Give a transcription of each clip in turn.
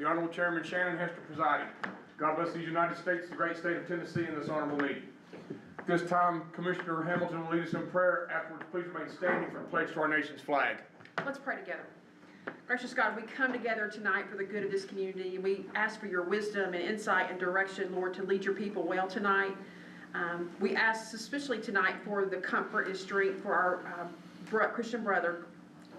The Honorable Chairman Shannon Hester presiding. God bless these United States, the great state of Tennessee, and this honorable meeting. At this time, Commissioner Hamilton will lead us in prayer. Afterwards, please remain standing for the pledge to our nation's flag. Let's pray together. Gracious God, we come together tonight for the good of this community, and we ask for your wisdom and insight and direction, Lord, to lead your people well tonight. We ask especially tonight for the comfort and strength for our Christian brother,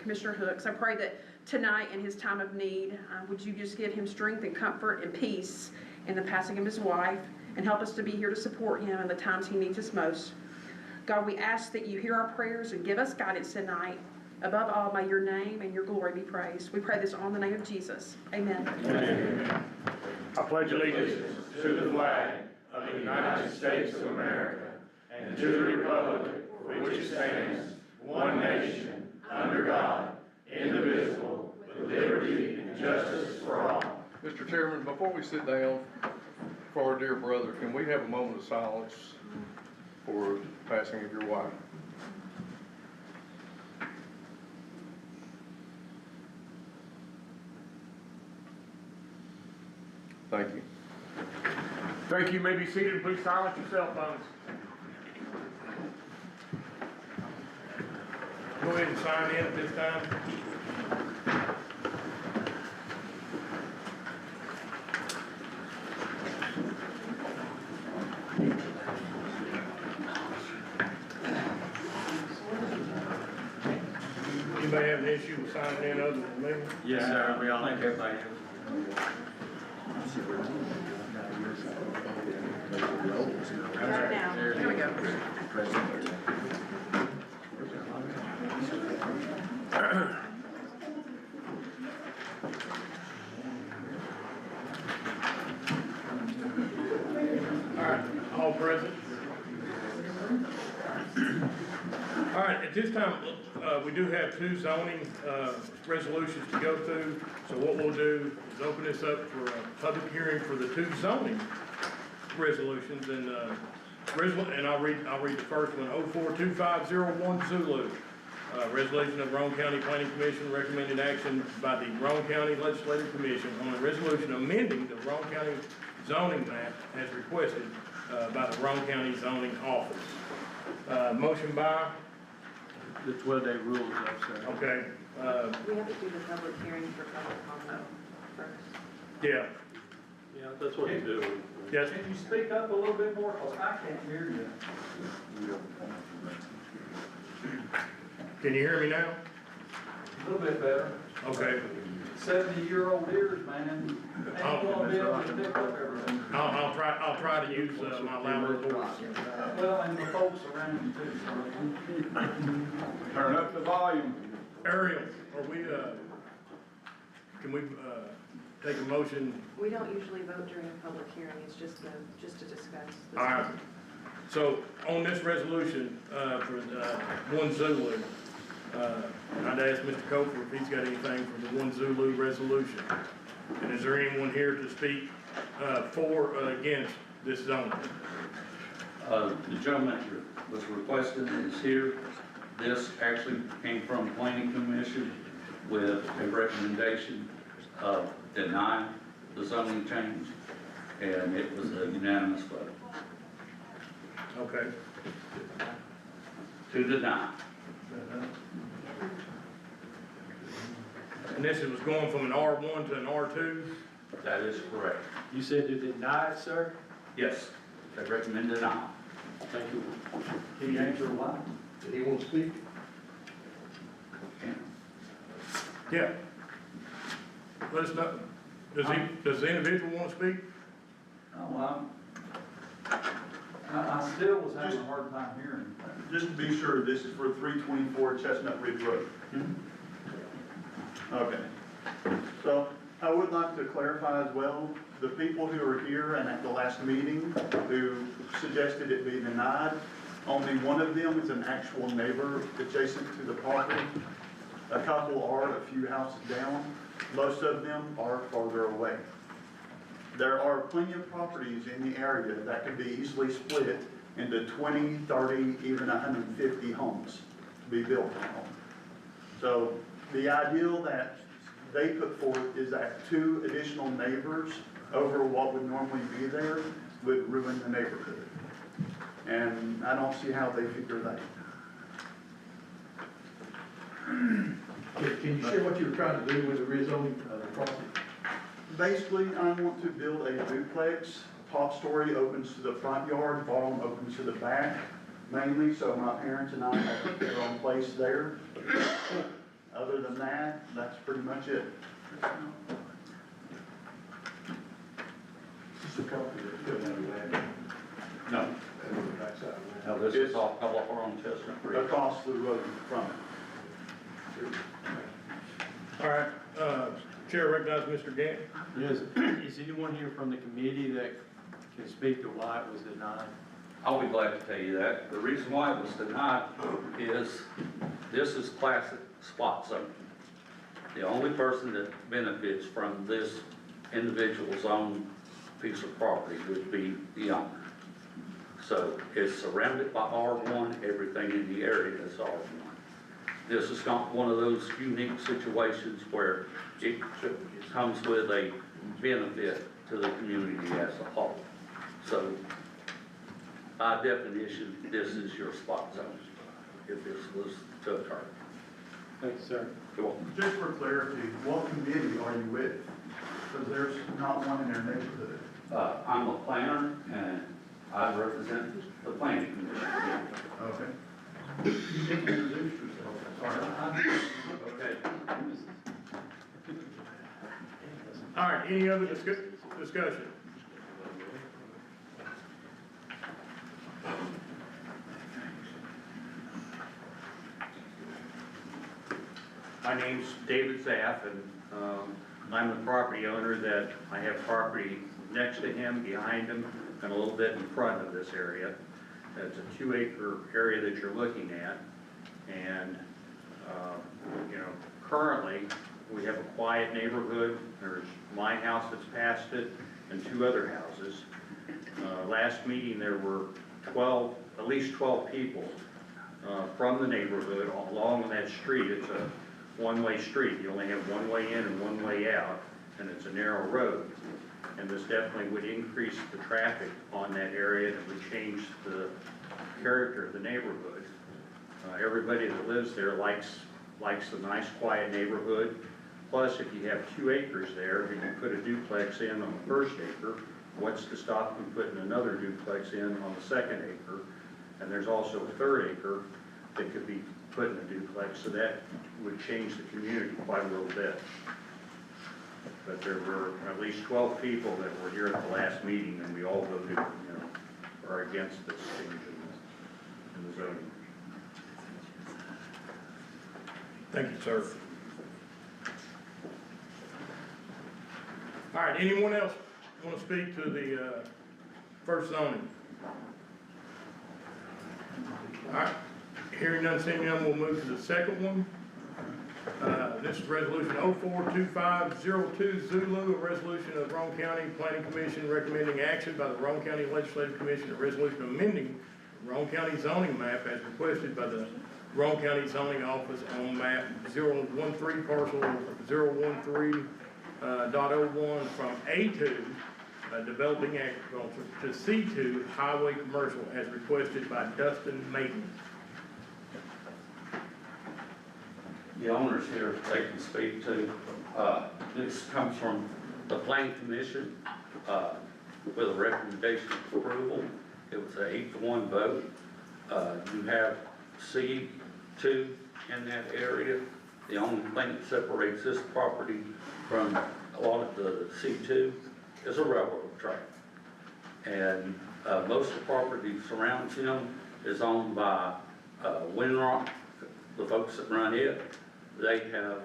Commissioner Hooks. I pray that tonight in his time of need, would you just give him strength and comfort and peace in the passing of his wife, and help us to be here to support him in the times he needs us most. God, we ask that you hear our prayers and give us guidance tonight. Above all, may your name and your glory be praised. We pray this all in the name of Jesus. Amen. Amen. I pledge allegiance to the flag of the United States of America and to the republic for which it stands, one nation, under God, indivisible, with liberty and justice for all. Mr. Chairman, before we sit down for our dear brother, can we have a moment of silence for the passing of your wife? Thank you. Thank you. You may be seated. Please silence your cell phones. Go ahead and sign in at this time. Anybody have an issue with signing in other than me? Yes, sir. We all think everybody has. Right now. Here we go. All right, all present. All right, at this time, we do have two zoning resolutions to go through. So what we'll do is open this up for a public hearing for the two zoning resolutions, and I'll read the first one. 042501 Zulu. Resolution of Roane County Planning Commission recommended action by the Roane County Legislative Commission on a resolution amending the Roane County zoning map as requested by the Roane County Zoning Office. Motion by? The 12-day rule is up, sir. Okay. We have to do the public hearing for public comment first. Yeah. Yeah, that's what you do. Yes. Can you speak up a little bit more, because I can't hear you. Can you hear me now? A little bit better. Okay. 70-year-old ears, man, ain't gonna be able to pick up everything. I'll try to use my louder voice. Well, and the folks around you too. Turn up the volume. Ariel, are we, can we, take a motion? We don't usually vote during a public hearing. It's just to discuss. All right. So on this resolution, for, one Zulu, I'd ask Mr. Cofer if he's got anything for the one Zulu resolution. And is there anyone here to speak, for or against this zoning? The gentleman was requested is here. This actually came from Planning Commission with a recommendation of denying the zoning change, and it was a unanimous vote. Okay. To deny. And this was going from an R1 to an R2? That is correct. You said you deny it, sir? Yes, I recommend denial. Thank you. Can you answer why? Did he want to speak? Yeah. Let us know. Does the individual want to speak? Oh, well, I still was having a hard time hearing. Just to be sure, this is for 324 Chestnut Ridge Road. Okay. So I would like to clarify as well, the people who are here and at the last meeting who suggested it be denied, only one of them is an actual neighbor adjacent to the property. A couple are a few houses down. Most of them are farther away. There are plenty of properties in the area that could be easily split into 20, 30, even 150 homes to be built on. So the ideal that they put forth is that 2 additional neighbors over what would normally be there would ruin the neighborhood. And I don't see how they figure that. Can you share what you were trying to do with the rezoning property? Basically, I want to build a duplex. Top story opens to the front yard, bottom opens to the back, mainly, so my parents and I have their own place there. Other than that, that's pretty much it. Just a copy of the land. No, And on the backside of no, this is all California on Chestnut Creek. Across the road from it. All right, Chair recognizes Mr. Gann. Is anyone here from the committee that can speak to why it was denied? I'll be glad to tell you that. The reason why it was denied is this is classic spot zoning. The only person that benefits from this individual's own piece of property would be the owner. So it's surrounded by R1, everything in the area is R1. This is not one of those unique situations where it comes with a benefit to the community as a whole. So by definition, this is your spot zone, if this was to occur. Thanks, sir. You're welcome. Just for clarity, what committee are you with? Because there's not one in their neighborhood. I'm a planner and I represent the planning commission. Okay. You didn't introduce yourself. Sorry. Okay. All right, any other discussion? My name's David Zaff, and I'm the property owner that I have property next to him, behind him, and a little bit in front of this area. It's a 2-acre area that you're looking at, and you know, currently we have a quiet neighborhood. There's my house that's past it, and 2 other houses. Last meeting there were at least 12 people from the neighborhood along that street. It's a one-way street. You only have one way in and one way out, and it's a narrow road. And this definitely would increase the traffic on that area, and it would change the character of the neighborhood. Everybody that lives there likes a nice, quiet neighborhood. Plus, if you have 2 acres there, and you put a duplex in on the first acre, what's to stop from putting another duplex in on the second acre? And there's also a 3rd acre that could be put in a duplex, so that would change the community quite a little bit. But there were at least 12 people that were here at the last meeting, and we all voted, are against this change in the zoning. Thank you, sir. All right, anyone else want to speak to the first zoning? All right, hearing none, seeing none, we'll move to the second one. This is resolution 042502 Zulu, a resolution of Roane County Planning Commission recommending action by the Roane County Legislative Commission, a resolution amending Roane County zoning map as requested by the Roane County Zoning Office on map 013 parcel 013.01 from A2 developing agriculture to C2 highway commercial as requested by Dustin Maiden. The owners here, they can speak to. This comes from the Planning Commission with a recommendation of approval. It was an 8-to-1 vote. You have C2 in that area. The only thing that separates this property from a lot of the C2 is a railroad track. And most of the property surrounds him is owned by Windrock, the folks that run it. They have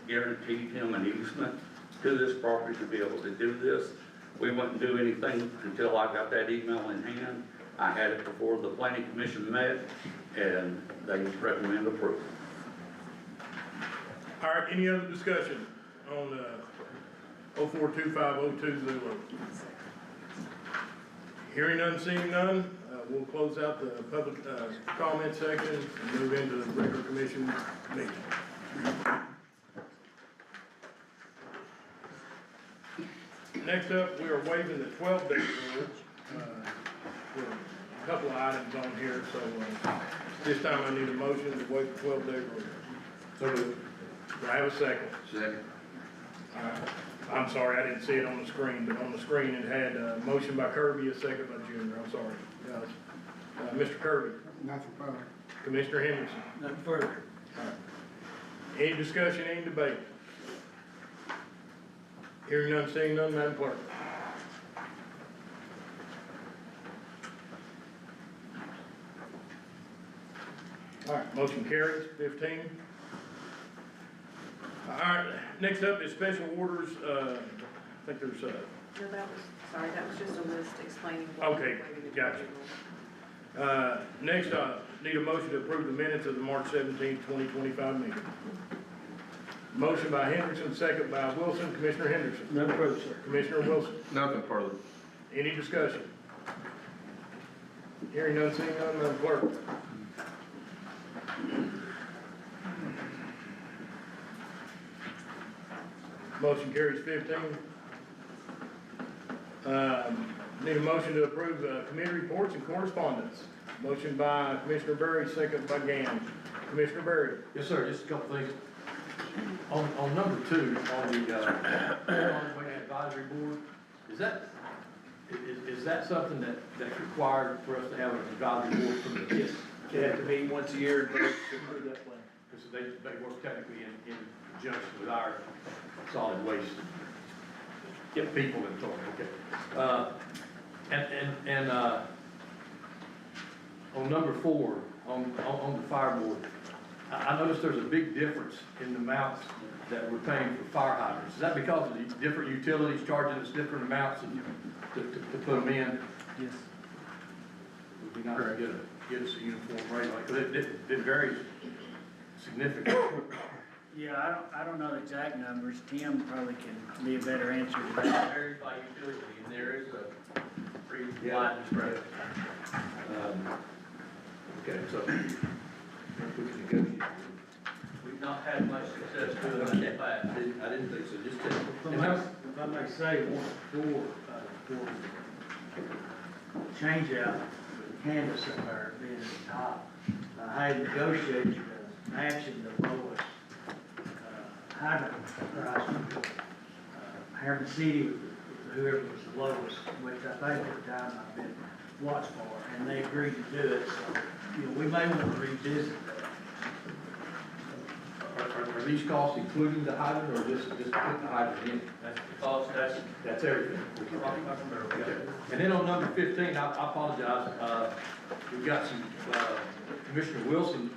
guaranteed him an easement to this property to be able to do this. We wouldn't do anything until I got that email in hand. I had it before the Planning Commission met, and they recommend approval. All right, any other discussion on 042502 Zulu? Hearing none, seeing none, we'll close out the public comment section and move into the regular commission meeting. next up, we are waiving the 12-day rule, for a couple of items on here, so, this time I need a motion to waive the 12-day rule. So moved. Do I have a second? Second. I'm sorry, I didn't see it on the screen, but on the screen it had a motion by Kirby, a second by Junior, I'm sorry, guys. Mr. Kirby? Nothing further. Commissioner Henderson? Nothing further. Any discussion, any debate? Hearing none, seeing none, Madam Clerk. All right, motion carries, 15. All right, next up is special orders, I think there's, No, that was, sorry, that was just a list explaining. why Okay, we're waiving the gotcha. rule. next, need a motion to approve the minutes of the March 17th, 2025 meeting. Motion by Henderson, second by Wilson. Commissioner Henderson. Nothing further, sir. Commissioner Wilson. Nothing further. Any discussion? Hearing none, seeing none, Madam Clerk. Motion carries 15. Need a motion to approve committee reports and correspondence. Motion by Commissioner Berry, second by Gann. Commissioner Berry. Yes, sir, just a couple things. On number 2, on the, advisory board, is that something that's required for us to have an advisory board from the Yes, they have to meet once a year and vote to approve that plan. because they work technically in conjunction with our solid waste. Get people in talk, okay. And on number 4, on the fire board, I noticed there's a big difference in the amounts that we're paying for fire hydrants. Is that because of the different utilities charging us different amounts to put them in? Yes. Would be nice to get us a uniform rate, like, 'cause it varies significantly. Yeah, I don't know the exact numbers. Tim probably can be a better answer to that. Varies by utility, and there is a pretty wide spread. Okay, so we can negotiate. We've not had much success doing that in the past. I didn't think so, just tell me. If I may say, for change out the canvas up there being at the top, I had negotiated matching the lowest hydrant price. Harriman City, whoever was the lowest, which I think at the time I've been watched for, and they agreed to do it, so, we may want to revisit that. Are these costs including the hydrant, or just putting the hydrant in? That's the cost, That's everything. Okay. And then on number 15, I apologize, we've got some, Commissioner Wilson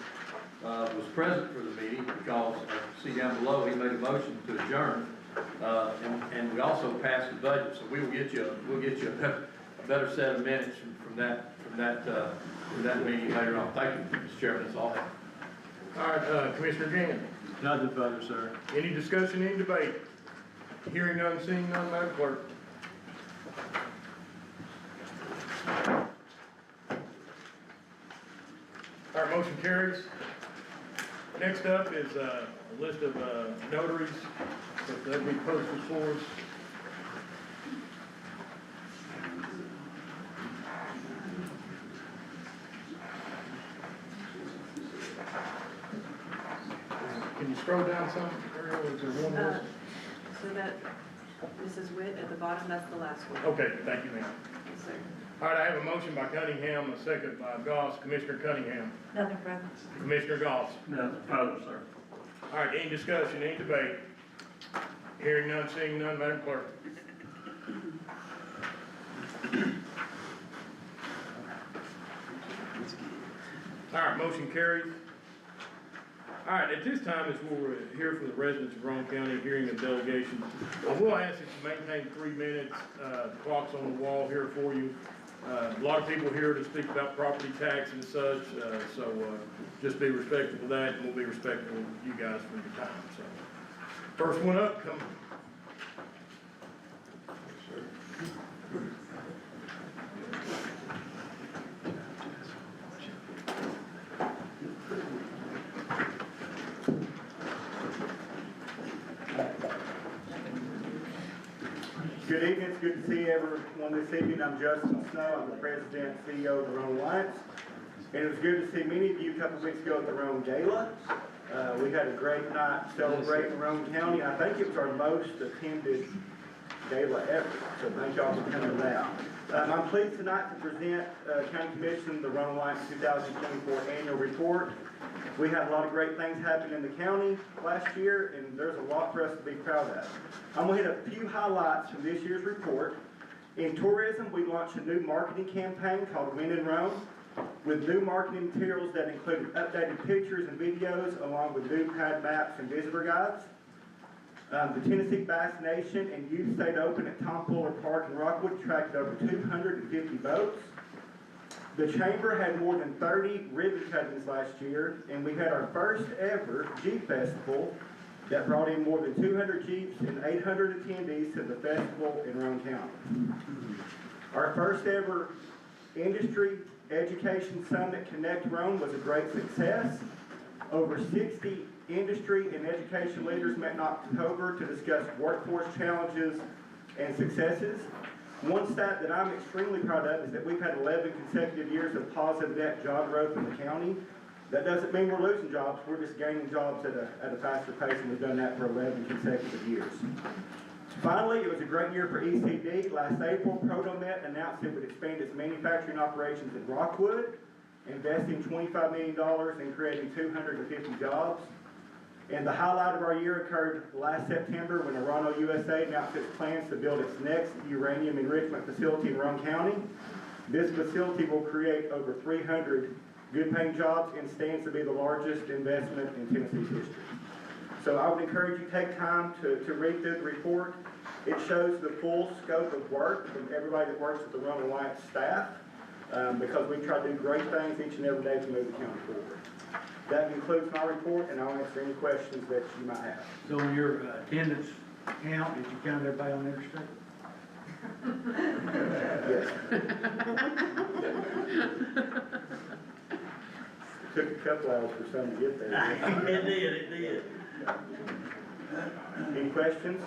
was present for the meeting because, see down below, he made a motion to adjourn. And we also passed the budget, so we'll get you a better set of minutes from that meeting later on. Thank you, Mr. Chairman, that's all I have. All right, Commissioner Gann. Nothing further, sir. Any discussion, any debate? Hearing none, seeing none, Madam Clerk. All right, motion carries. Next up is a list of notaries that we posted for us. Can you scroll down some, Ariel, is there one more? So that, Mrs. Witt at the bottom, that's the last one. Okay, thank you, ma'am. Yes, sir. All right, I have a motion by Cunningham, a second by Goss. Commissioner Cunningham. Nothing further. Commissioner Goss. Nothing further, sir. All right, any discussion, any debate? Hearing none, seeing none, Madam Clerk. All right, motion carries. All right, at this time, as we'll hear from the residents of Roane County, hearing of delegation, I will ask that you maintain 3 minutes. The clock's on the wall here for you. A lot of people here to speak about property tax and such, so just be respectful of that, and we'll be respectful of you guys for your time. So, first one up, come. Good evening, it's good to see everyone this evening. I'm Justin Snow, I'm the president and CEO of the Roane Alliance. And it was good to see many of you a couple of weeks ago at the Roane Gala. We had a great night celebrating Roane County. I think it was our most attended gala ever, so thank y'all for coming to that. I'm pleased tonight to present County Commission the Roane Alliance 2024 annual report. We had a lot of great things happen in the county last year, and there's a lot for us to be proud of. I'm going to hit a few highlights from this year's report. In tourism, we launched a new marketing campaign called Win in Rome, with new marketing materials that included updated pictures and videos, along with new pad maps and visitor guides. The Tennessee Bass Nation and Youth stayed open at Tom Fuller Park in Rockwood, attracted over 250 boats. The Chamber had more than 30 ribbon cuttings last year, and we had our first ever Jeep Festival that brought in more than 200 Jeeps and 800 attendees to the festival in Roane County. Our first ever Industry Education Summit Connect Roane was a great success. Over 60 industry and education leaders met in October to discuss workforce challenges and successes. One stat that I'm extremely proud of is that we've had 11 consecutive years of positive net job growth in the county. That doesn't mean we're losing jobs, we're just gaining jobs at a faster pace, and we've done that for 11 consecutive years. Finally, it was a great year for ECD. Last April, ProtoMet announced it would expand its manufacturing operations in Rockwood, investing $25 million and creating 250 jobs. And the highlight of our year occurred last September when Orano USA announced its plans to build its next uranium enrichment facility in Roane County. This facility will create over 300 good-paying jobs and stands to be the largest investment in Tennessee's history. So I would encourage you to take time to read through the report. It shows the full scope of work from everybody that works with the Roane Alliance staff, because we try to do great things each and every day to move the county forward. That concludes my report, and I'll answer any questions that you might have. So on your attendance count, did you count everybody on the interstate? Yes. Took a couple hours for some to get there. It did. Any questions?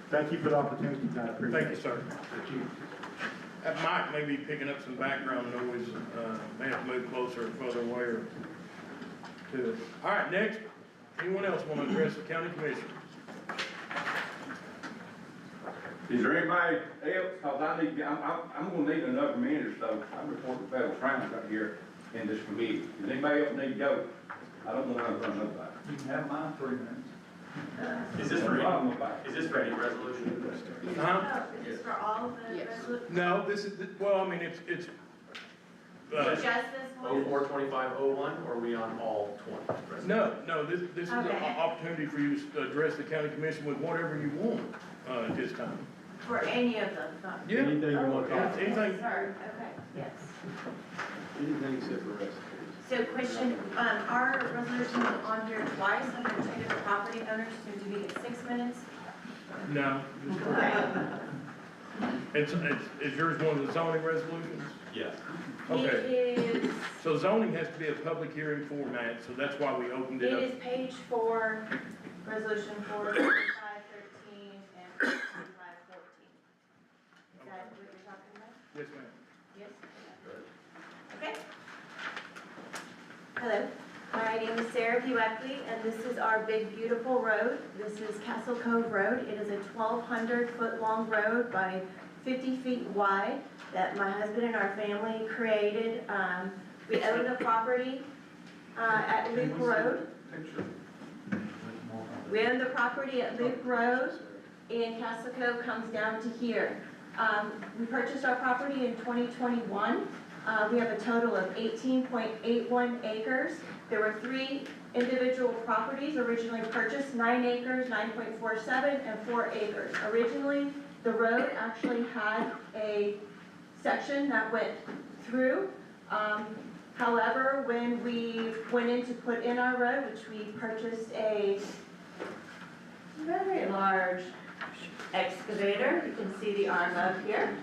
Thank you for the opportunity tonight. I appreciate it. Thank you, sir. That mic may be picking up some background noise, may have to move closer or further away or to it. All right, next, anyone else want to address the county commission? Is there anybody else? Cause I'm gonna need another minute or so. I'm reporting federal crimes right here in this committee. Does anybody else need to go? I don't want to run nobody. You can have mine 3 minutes. Is this for any resolution? Huh? Is this for all of the Yes. resolutions? No, this is, well, I mean, it's, Just this one? 042501, or are we on all 20? no, this is an Okay. opportunity for you to address the county commission with whatever you want, at this time. For any of them? Not- Yeah. Anything you want to talk Oh, Anything. Sorry, okay, yes. Anything except for us. So question, our resolution is on here twice under two different property owners, soon to be at 6 minutes. No. Okay. Is yours one of the zoning resolutions? Yeah. Okay, It is, so zoning has to be a public hearing format, so that's why we opened it it up. is page 4, resolution 4, 4513 and 4514. Is that what you're talking about? Yes, ma'am. Yes? Okay. Hello, my name is Sarah Bueckley, and this is our big, beautiful road. This is Castle Cove Road. It is a 1,200-foot-long road by 50 feet wide that my husband and our family created. We own the property at Luke Road. We own the property at Luke Road, and Castle Cove comes down to here. We purchased our property in 2021. We have a total of 18.81 acres. There were 3 individual properties originally purchased, 9 acres, 9.47, and 4 acres. Originally, the road actually had a section that went through. However, when we went in to put in our road, which we purchased a very large excavator, you can see the arm up here.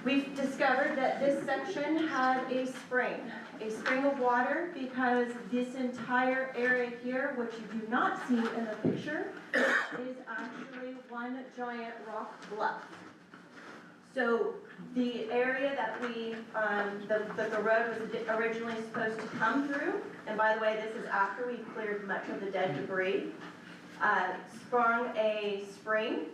We've discovered that this section had a spring of water, because this entire area here, which you do not see in the picture, is actually one one giant rock bluff. So the area that the road was originally supposed to come through, and by the way, this is after we cleared much of the dead debris, sprung a spring,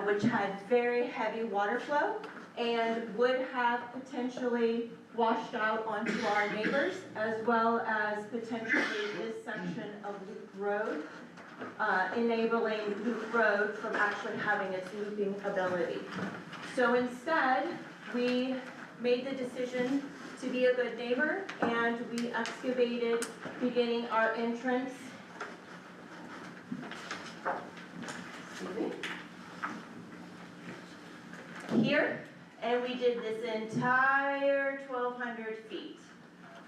which had very heavy water flow and would have potentially washed out onto our neighbors, as well as potentially this section of Loop Road, enabling Loop Road from actually having its looping ability. So instead, we made the decision to be a good neighbor, and we excavated, beginning our entrance here, and we did this entire 1,200 feet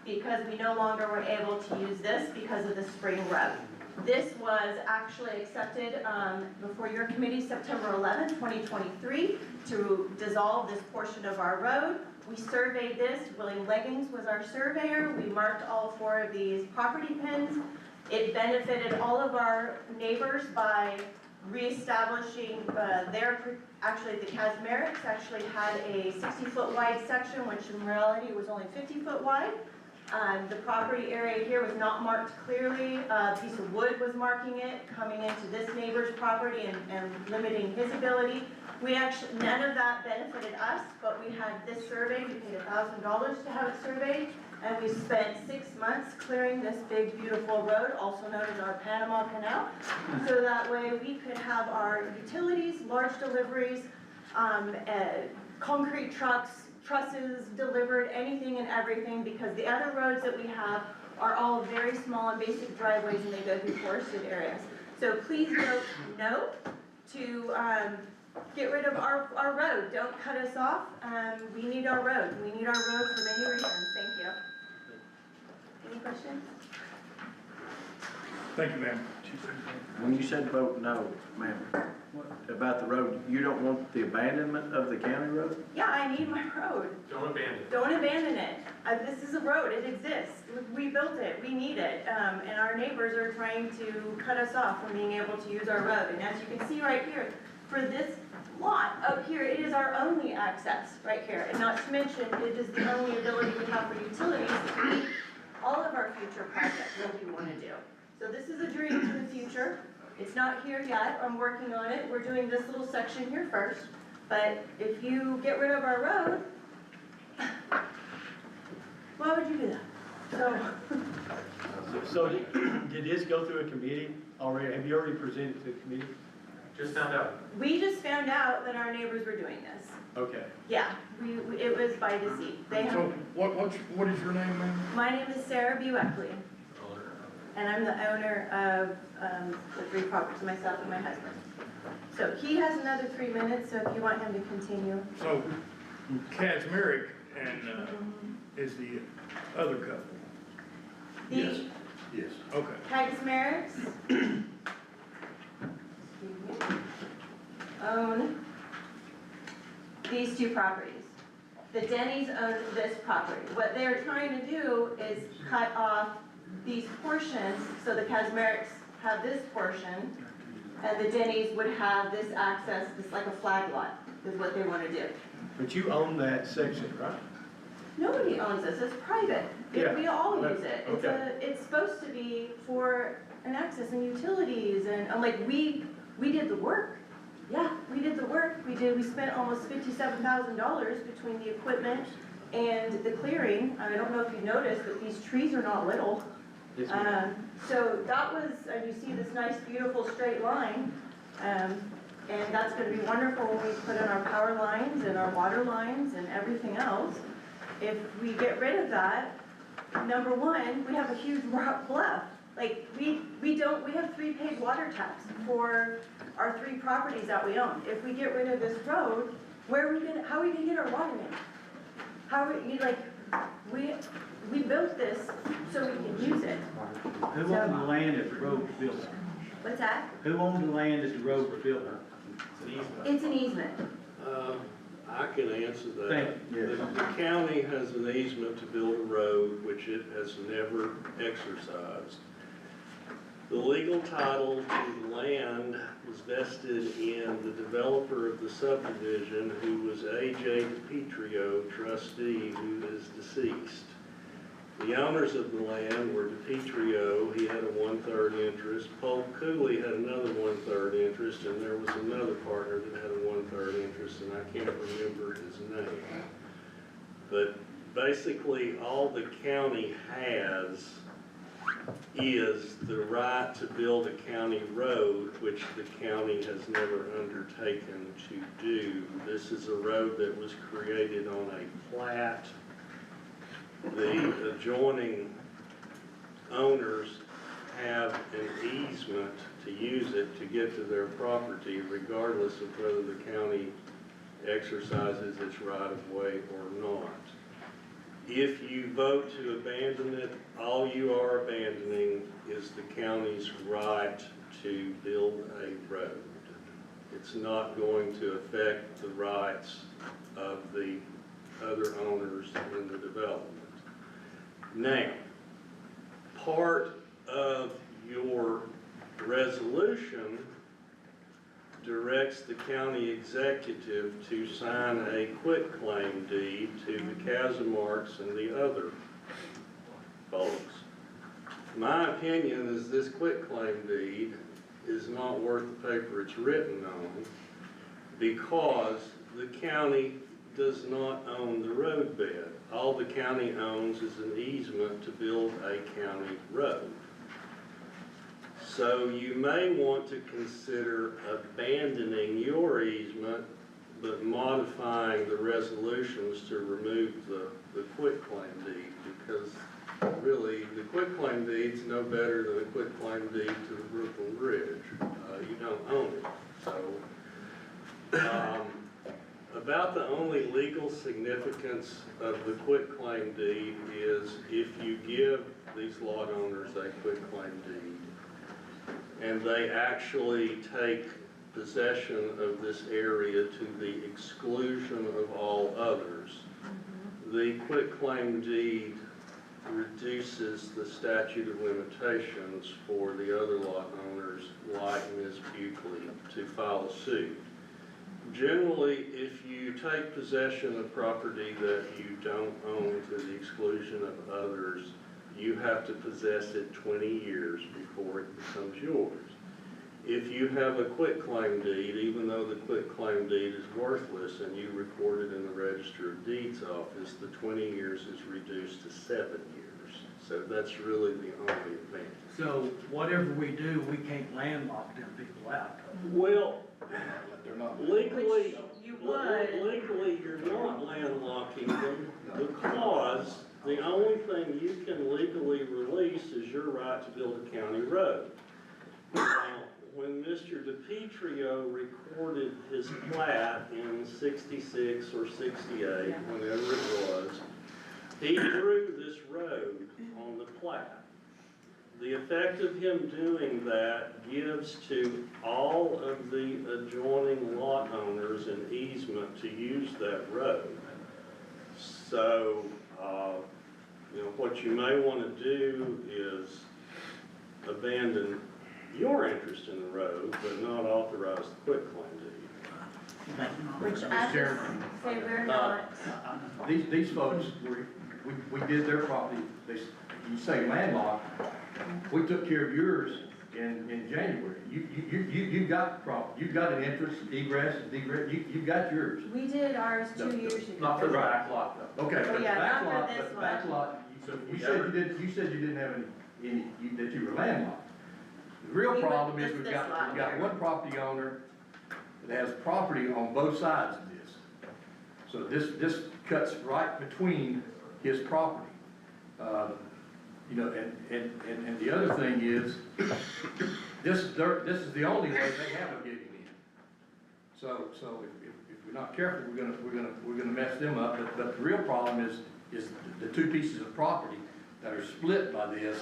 because we no longer were able to use this because of the spring road. This was actually accepted before your committee September 11, 2023 to dissolve this portion of our road. We surveyed this. William Leggings was our surveyor. We marked all 4 of these property pins. It benefited all of our neighbors by reestablishing actually the Kazmareks actually had a 60-foot wide section, which in reality was only 50-foot wide. The property area here was not marked clearly. A piece of wood was marking it, coming into this neighbor's property and limiting his ability. None of that benefited us, but we had this survey. We paid $1,000 to have it surveyed, and we spent 6 months clearing this big, beautiful road, also known as our Panama Canal, so that way we could have our utilities, large deliveries, concrete trucks, trusses delivered, anything and everything, because the other roads that we have are all very small and basic driveways, and they go through forested areas. So please vote no to get rid of our road. Don't cut us off. We need our road. We need our road for many reasons. Thank you. Any questions? Thank you, ma'am. When you said vote no, ma'am, about the road, you don't want the abandonment of the county road? Yeah, I need my road. Don't abandon it. Don't abandon it. This is a road. It exists. We built it. We need it. And our neighbors are trying to cut us off from being able to use our road. And as you can see right here, for this lot up here, it is our only access right here. And not to mention, it is the only ability we have for utilities to meet all of our future projects that we want to do. So this is a dream for the future. It's not here yet. I'm working on it. We're doing this little section here first. But if you get rid of our road, why would you do that? So did this go through a committee already? Have you already presented to the committee? Just found out. We just found out that our neighbors were doing this. Okay. Yeah, it was by deceit. They So have, what is your name, ma'am? my name is Sarah Bueckley, and I'm the owner of the 3 properties, myself and my husband. So he has another 3 minutes, so if you want him to continue. So Kazmarek and is the other couple? The Yes. Okay. Kazmareks own these 2 properties. The Denny's own this property. What they're trying to do is cut off these portions, so the Kazmareks have this portion, and the Denny's would have this access, this like a flag lot, is what they want to do. But you own that section, right? Nobody owns this, it's private. Yeah. We all use it. Okay. It's supposed to be for an access and utilities, and I'm like, we did the work. Yeah, we did the work. We spent almost $57,000 between the equipment and the clearing. I don't know if you noticed, but these trees are not little. Yes, ma'am. So that was, you see this nice, beautiful straight line. And that's gonna be wonderful when we put in our power lines and our water lines and everything else. If we get rid of that, number one, we have a huge rock bluff. Like, we have 3 paid water taps for our 3 properties that we own. If we get rid of this road, how are we gonna get our water in? We built this so we can use it. Who owned the land that the road was built on? What's that? Who owned the land that the road was built on? It's an easement. I can answer that. Thank you. The county has an easement to build a road, which it has never exercised. The legal title to the land was vested in the developer of the subdivision, who was A.J. DePietro, trustee, who is deceased. The owners of the land were DePietro, he had a 1/3 interest, Paul Cooley had another 1/3 interest, and there was another partner that had a 1/3 interest, and I can't remember his name. But basically, all the county has is the right to build a county road, which the county has never undertaken to do. This is a road that was created on a plat. The adjoining owners have an easement to use it to get to their property, regardless of whether the county exercises its right-of-way or not. If you vote to abandon it, all you are abandoning is the county's right to build a road. It's not going to affect the rights of the other owners in the development. Now, part of your resolution directs the county executive to sign a quitclaim deed to the Casimarks and the other folks. My opinion is this quitclaim deed is not worth the paper it's written on, because the county does not own the roadbed. All the county owns is an easement to build a county road. So you may want to consider abandoning your easement, but modifying the resolutions to remove the quitclaim deed, because really the quitclaim deed's no better than a quitclaim deed to the Brooklyn Bridge. You don't own it. So about the only legal significance of the quitclaim deed is if you give these lot owners a quitclaim deed, and they actually take possession of this area to the exclusion of all others. The quitclaim deed reduces the statute of limitations for the other lot owners, like Ms. Buckley, to file a suit. Generally, if you take possession of property that you don't own to the exclusion of others, you have to possess it 20 years before it becomes yours. If you have a quitclaim deed, even though the quitclaim deed is worthless and you record it in the Register of Deeds office, the 20 years is reduced to 7 years. So that's really the only advantage. So whatever we do, we can't landlock them people out. Well, They're not. legally, You would. legally, you're not landlocking them, because the only thing you can legally release is your right to build a county road. Now, when Mr. DePietro recorded his plat in 66 or 68, whenever it was, he drew this road on the plat. The effect of him doing that gives to all of the adjoining lot owners an easement to use that road. So, you know, what you may want to do is abandon your interest in the road, but not authorize the quitclaim deed. Which I just say we're not. These folks, we did their property, you say landlocked, we took care of yours in January. You got property, you got an interest, egress, you got yours. We did ours 2 years ago. Not for the back lot though. Okay, Oh, but yeah, back not for lot, this but back one. lot, you said you didn't have any, that you were landlocked. The real We would problem is list we've this got lot here. one property owner that has property on both sides of this. So this cuts right between his property. You know, and the other thing is, this is the only way they have of getting in. So if we're not careful, we're gonna mess them up. But the real problem is the two pieces of property that are split by this.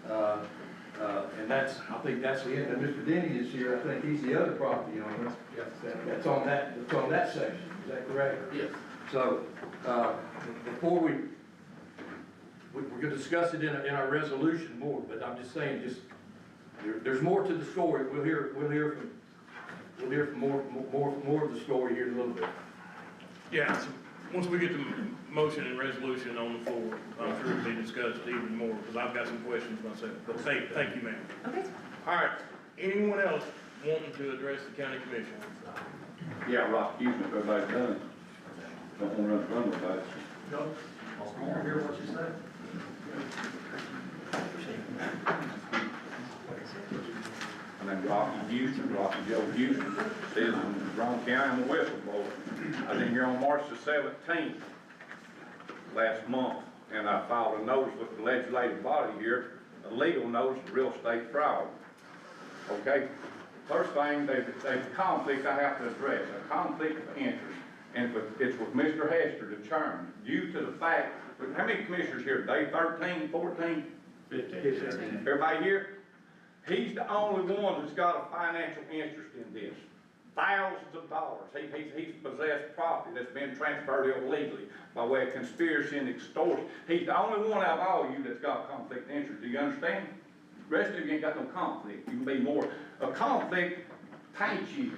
And I think that's the end. And Mr. Denny is here. I think he's the other property owner. That's on that section. Is that correct? Yes. So, before we're gonna discuss it in our resolution more, but I'm just saying, there's more to the story. We'll hear from more of the story here in a little bit. Yeah, so once we get the motion and resolution on the floor, I'm sure it'll be discussed even more, because I've got some questions myself. But thank you, ma'am. Okay. All right, anyone else wanting to address the county commission? Yeah, Rock, usually everybody's done it. Don't wanna run with that. No, I want to hear what you say. My name's Rocky Houston, Rocky Joe Houston, citizen of Roane County, I'm a whistleblower. I was in here on March the 17th last month, and I filed a notice with the legislative body here, a legal notice of real estate fraud. Okay? First thing, there's a conflict I have to address, a conflict of interest, and it's with Mr. Hester, the chairman, due to the fact, how many commissioners here today, 13, 14? 15. Everybody here? He's the only one that's got a financial interest in this. Thousands of dollars. He's possessed property that's been transferred illegally by way of conspiracy and extortion. He's the only one out of all you that's got a conflict of interest. Do you understand? The rest of you ain't got no conflict. You can be more. A conflict paints you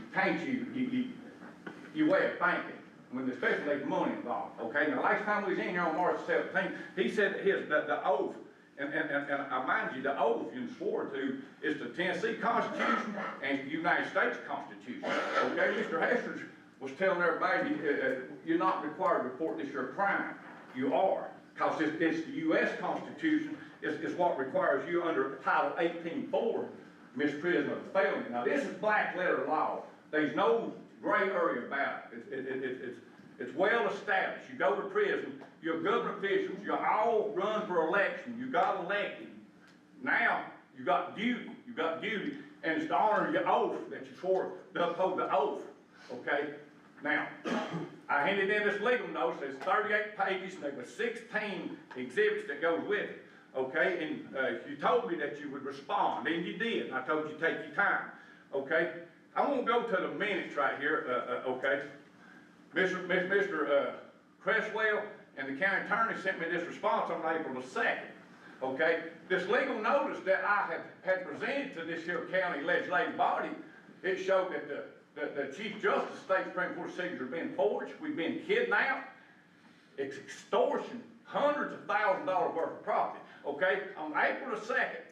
way of thinking, when especially there's money involved. Okay, now last time we was in here on March 17th, he said that the oath, and I mind you, the oath you swore to is the Tennessee Constitution and the United States Constitution. Okay, Mr. Hester was telling everybody you're not required to report this your crime. You are, because it's the U.S. Constitution is what requires you under Title 18.4, misprision of felony. Now this is black letter law. There's no gray area about it. It's well established. You go to prison, you're government officials, you all run for election, you got elected. Now, you got duty, and it's to honor your oath that you swore to uphold the oath, okay? Now, I handed in this legal notice, there's 38 pages, and there were 16 exhibits that goes with it, okay? And you told me that you would respond, and you did, and I told you to take your time, okay? I won't go to the minutes right here, okay? Mr. Cresswell and the county attorney sent me this response on April the 2nd, okay? This legal notice that I had presented to this here county legislative body, it showed that the Chief Justice of the State Supreme Court signature had been forged, we'd been kidnapped, it's extortion, hundreds of thousands of dollars worth of property, okay? On April the 2nd,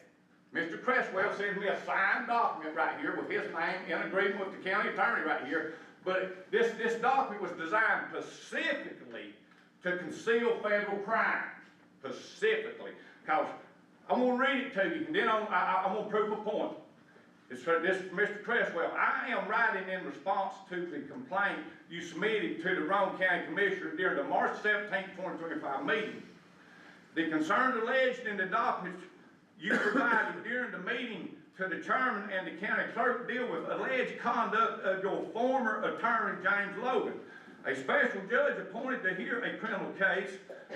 Mr. Cresswell sent me a signed document right here with his name in agreement with the county attorney right here. But this document was designed specifically to conceal federal crime, specifically. Because I'm going to read it to you, and then I'm going to prove a point. This is Mr. Cresswell. I am writing in response to the complaint you submitted to the Roane County Commissioner during the March 17, 2025 meeting. The concerns alleged in the documents you provided during the meeting to the chairman and the county clerk deal with alleged conduct of your former attorney, James Logan. A special judge appointed to hear a criminal case,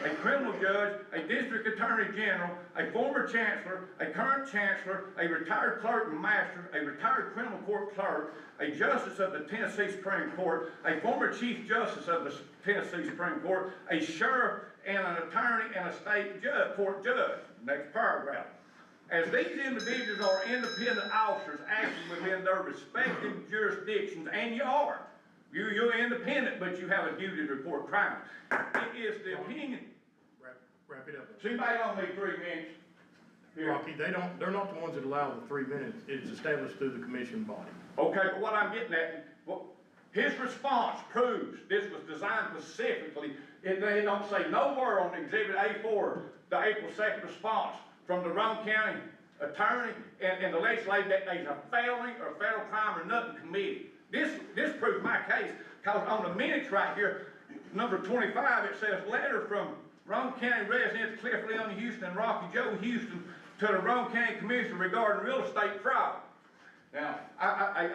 a criminal judge, a district attorney general, a former chancellor, a current chancellor, a retired clerk and master, a retired criminal court clerk, a justice of the Tennessee Supreme Court, a former chief justice of the Tennessee Supreme Court, a sheriff, and an attorney and a state court judge. Next paragraph. As these individuals are independent officers acting within their respective jurisdictions, and you are, you're independent, but you have a duty to report crimes. It is the opinion. Wrap it up. So anybody on me 3 minutes? Here. Rocky, they're not the ones that allow the 3 minutes. It's established through the commission body. Okay, but what I'm getting at, his response proves this was designed specifically. They don't say nowhere on Exhibit A4, the April 2nd response from the Roane County attorney and the legislature that there's a felony or federal crime or nothing committed. This proves my case, because on the minutes right here, number 25, it says letter from Roane County residents Cliff Leon Houston and Rocky Joe Houston to the Roane County Commission regarding real estate fraud. Now, I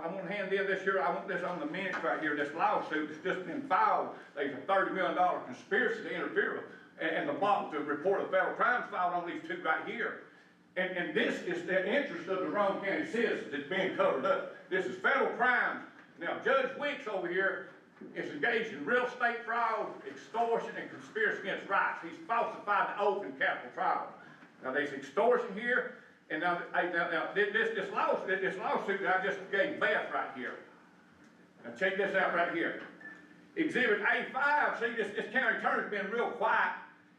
want to hand in this here, I want this on the minutes right here, this lawsuit that's just been filed. There's a $30 million conspiracy to interfere with, and the block to report of federal crimes filed on these two right here. And this is the interest of the Roane County citizens that's being covered up. This is federal crimes. Now, Judge Wicks over here is engaged in real estate fraud, extortion, and conspiracy against rights. He's falsified the oath in capital trial. Now, there's extortion here, And now, this lawsuit that I just gave Beth right here. Now check this out right here. Exhibit A5, see, this county attorney's been real quiet,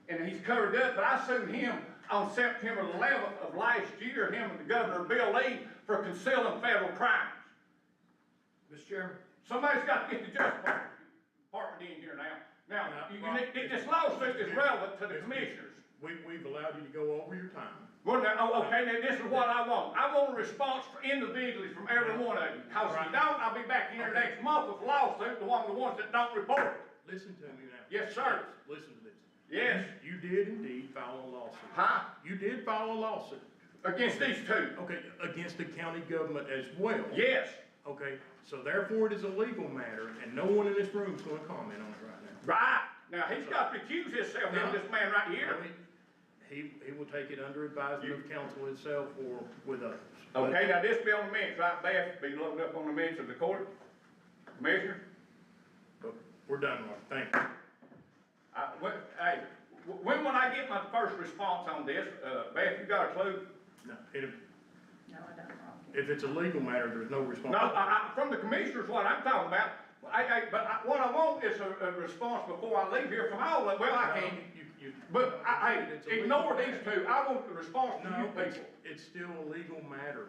and he's covered up, but I sued him on September 11th of last year, him and the Governor Bill Lee, for concealing federal crimes. Mr. Chairman? Somebody's got to get the Justice Department in here now. This lawsuit is relevant to the commissioners. We've allowed you to go over your time. Well, now, okay, now this is what I want. I want a response individually from every one of you. Because if you don't, I'll be back here next month with a lawsuit, the ones that don't report it. Listen to me now. Yes, sir. Listen to this. Yes. You did indeed file a lawsuit. Huh? You did file a lawsuit. Against these two. Okay, against the county government as well. Yes. Okay, so therefore it is a legal matter, and no one in this room is gonna comment on it right now. Right. Now, he's got to accuse himself of this man right here. He will take it under advisement of counsel itself or with us. Okay, now this be on the minutes, right, Beth? Be looked up on the minutes of the court. Commissioner? But we're done, Mark, thank you. Hey, when will I get my first response on this? Beth, you got a clue? No, No, I don't, Rob. if it's a legal matter, there's no response. No, from the commissioners, what I'm talking about. What I want is a response before I leave here from all of them. Well, I can't. But ignore these two. I want the response from you people. It's still a legal matter.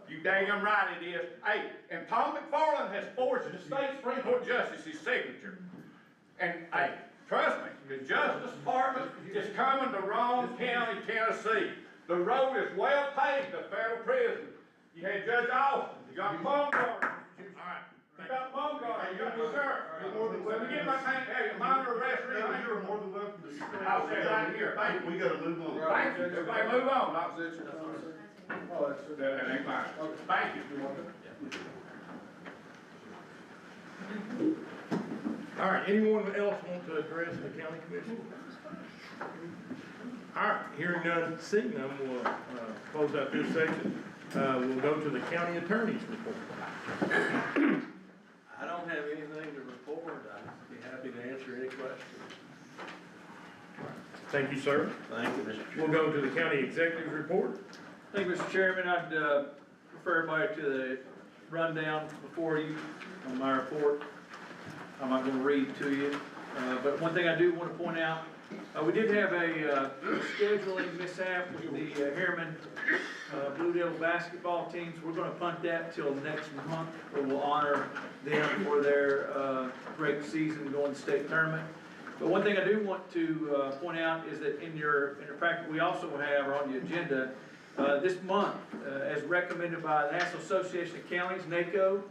You dang right it is. Hey, and Tom McFarland has forged the state Supreme Court justice's signature. And hey, trust me, the Justice Department is coming to Roane County, Tennessee. The road is well paved to federal prison. You had Judge Austin, you got Baumgartner. All right. You got Baumgartner, you got the sheriff. Let me get my tank, hey, minor arrest or anything. You're more than welcome to stay. I'll say right here, thank you. We gotta move on. Thank you, everybody move on. That ain't mine. Thank you. All right, anyone else want to address the county commission? All right, hearing none, seeing none, we'll close out this section. We'll go to the county attorney's report. I don't have anything to report. I'd be happy to answer any questions. Thank you, sir. Thank you, Mr. Chairman. We'll go to the county executive report. Thank you, Mr. Chairman. I'd refer everybody to the rundown before you on my report. I'm not going to read it to you, but one thing I do want to point out, we did have a scheduling mishap with the Harriman Blue Devil basketball teams. We're going to punt that till next month, where we'll honor them for their great season going to state tournament. But one thing I do want to point out is that in your packet, we also have, or on the agenda, this month, as recommended by the National Association of Counties, NACO,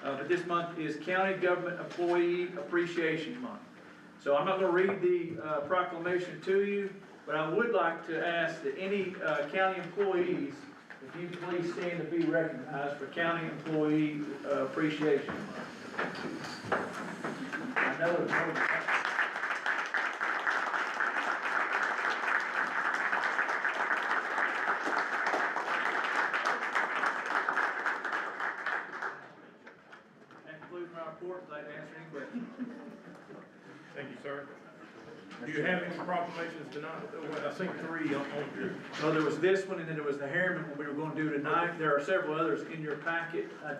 but this month is County Government Employee Appreciation Month. So I'm not going to read the proclamation to you, but I would like to ask that any county employees, if you please stand to be recognized for County Employee Appreciation Month. I know it's report, I'd like to answer any questions. Thank you, sir. Do you have any proclamations tonight? I think 3 on here. So there was this one, and then there was the Harriman one we were going to do tonight. There are several others in your packet. I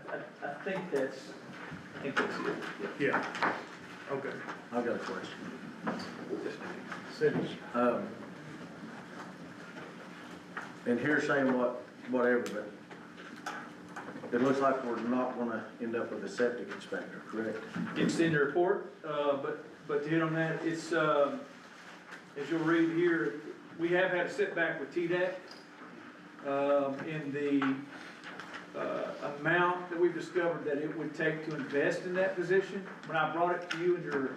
think that's it. Yeah. Okay. I've got a question. Cindy. And here's saying whatever, but it looks like we're not gonna end up with a septic inspector, correct? It's in the report, but to hit on that, it's, as you'll read here, we have had a setback with TDEC in the amount that we've discovered that it would take to invest in that position. When I brought it to you in your,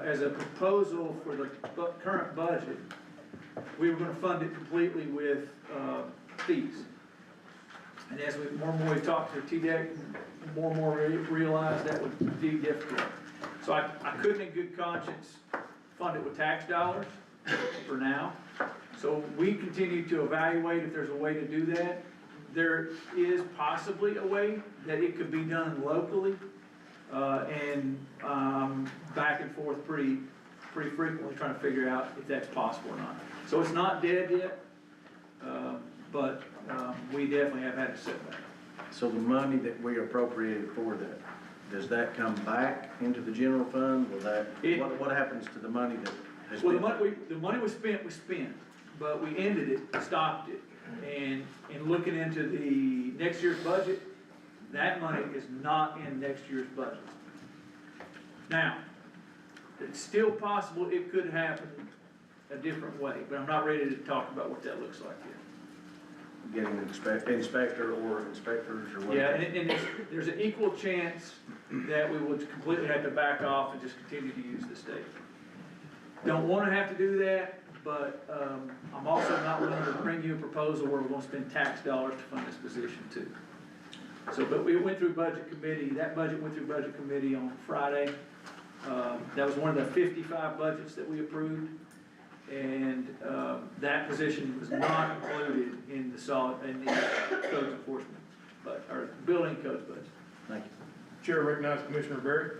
as a proposal for the current budget, we were gonna fund it completely with fees. And as more and more we talked to TDEC, more and more we realized that would be difficult. So I couldn't in good conscience fund it with tax dollars for now. So we continue to evaluate if there's a way to do that. There is possibly a way that it could be done locally, and back and forth pretty frequently trying to figure out if that's possible or not. So it's not dead yet, but, we definitely have had a setback. So the money that we appropriated for that, does that come back into the general fund? Will that, what happens to the money that has Well, been? the money we spent, but we ended it, stopped it. And in looking into the next year's budget, that money is not in next year's budget. Now, it's still possible it could happen a different way, but I'm not ready to talk about what that looks like yet. Getting an inspector or inspectors or whatever? Yeah, and there's an equal chance that we would completely have to back off and just continue to use the state. Don't wanna have to do that, but, I'm also not willing to bring you a proposal where we're gonna spend tax dollars to fund this position too. So, but we went through budget committee, that budget went through budget committee on Friday. That was one of the 55 budgets that we approved. And, that position was not included in the codes enforcement, but, or building codes budget. Thank you. Chair recognizes Commissioner Berry.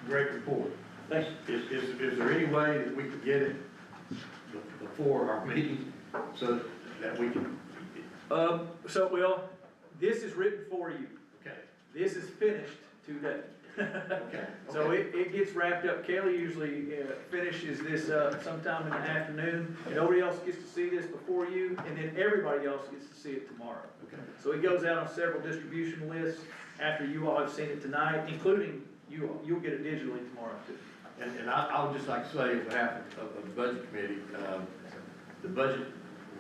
Great report. Thank you. Is there any way that we could get it before our meeting so that we can? This is written for you. Okay. This is finished today. Okay. So it gets wrapped up. Kelly usually finishes this sometime in the afternoon. And nobody else gets to see this before you, and then everybody else gets to see it tomorrow. Okay. So it goes out on several distribution lists after you all have seen it tonight, including you all. You'll get it digitally tomorrow too. And I would just like to say, on behalf of the budget committee, the budget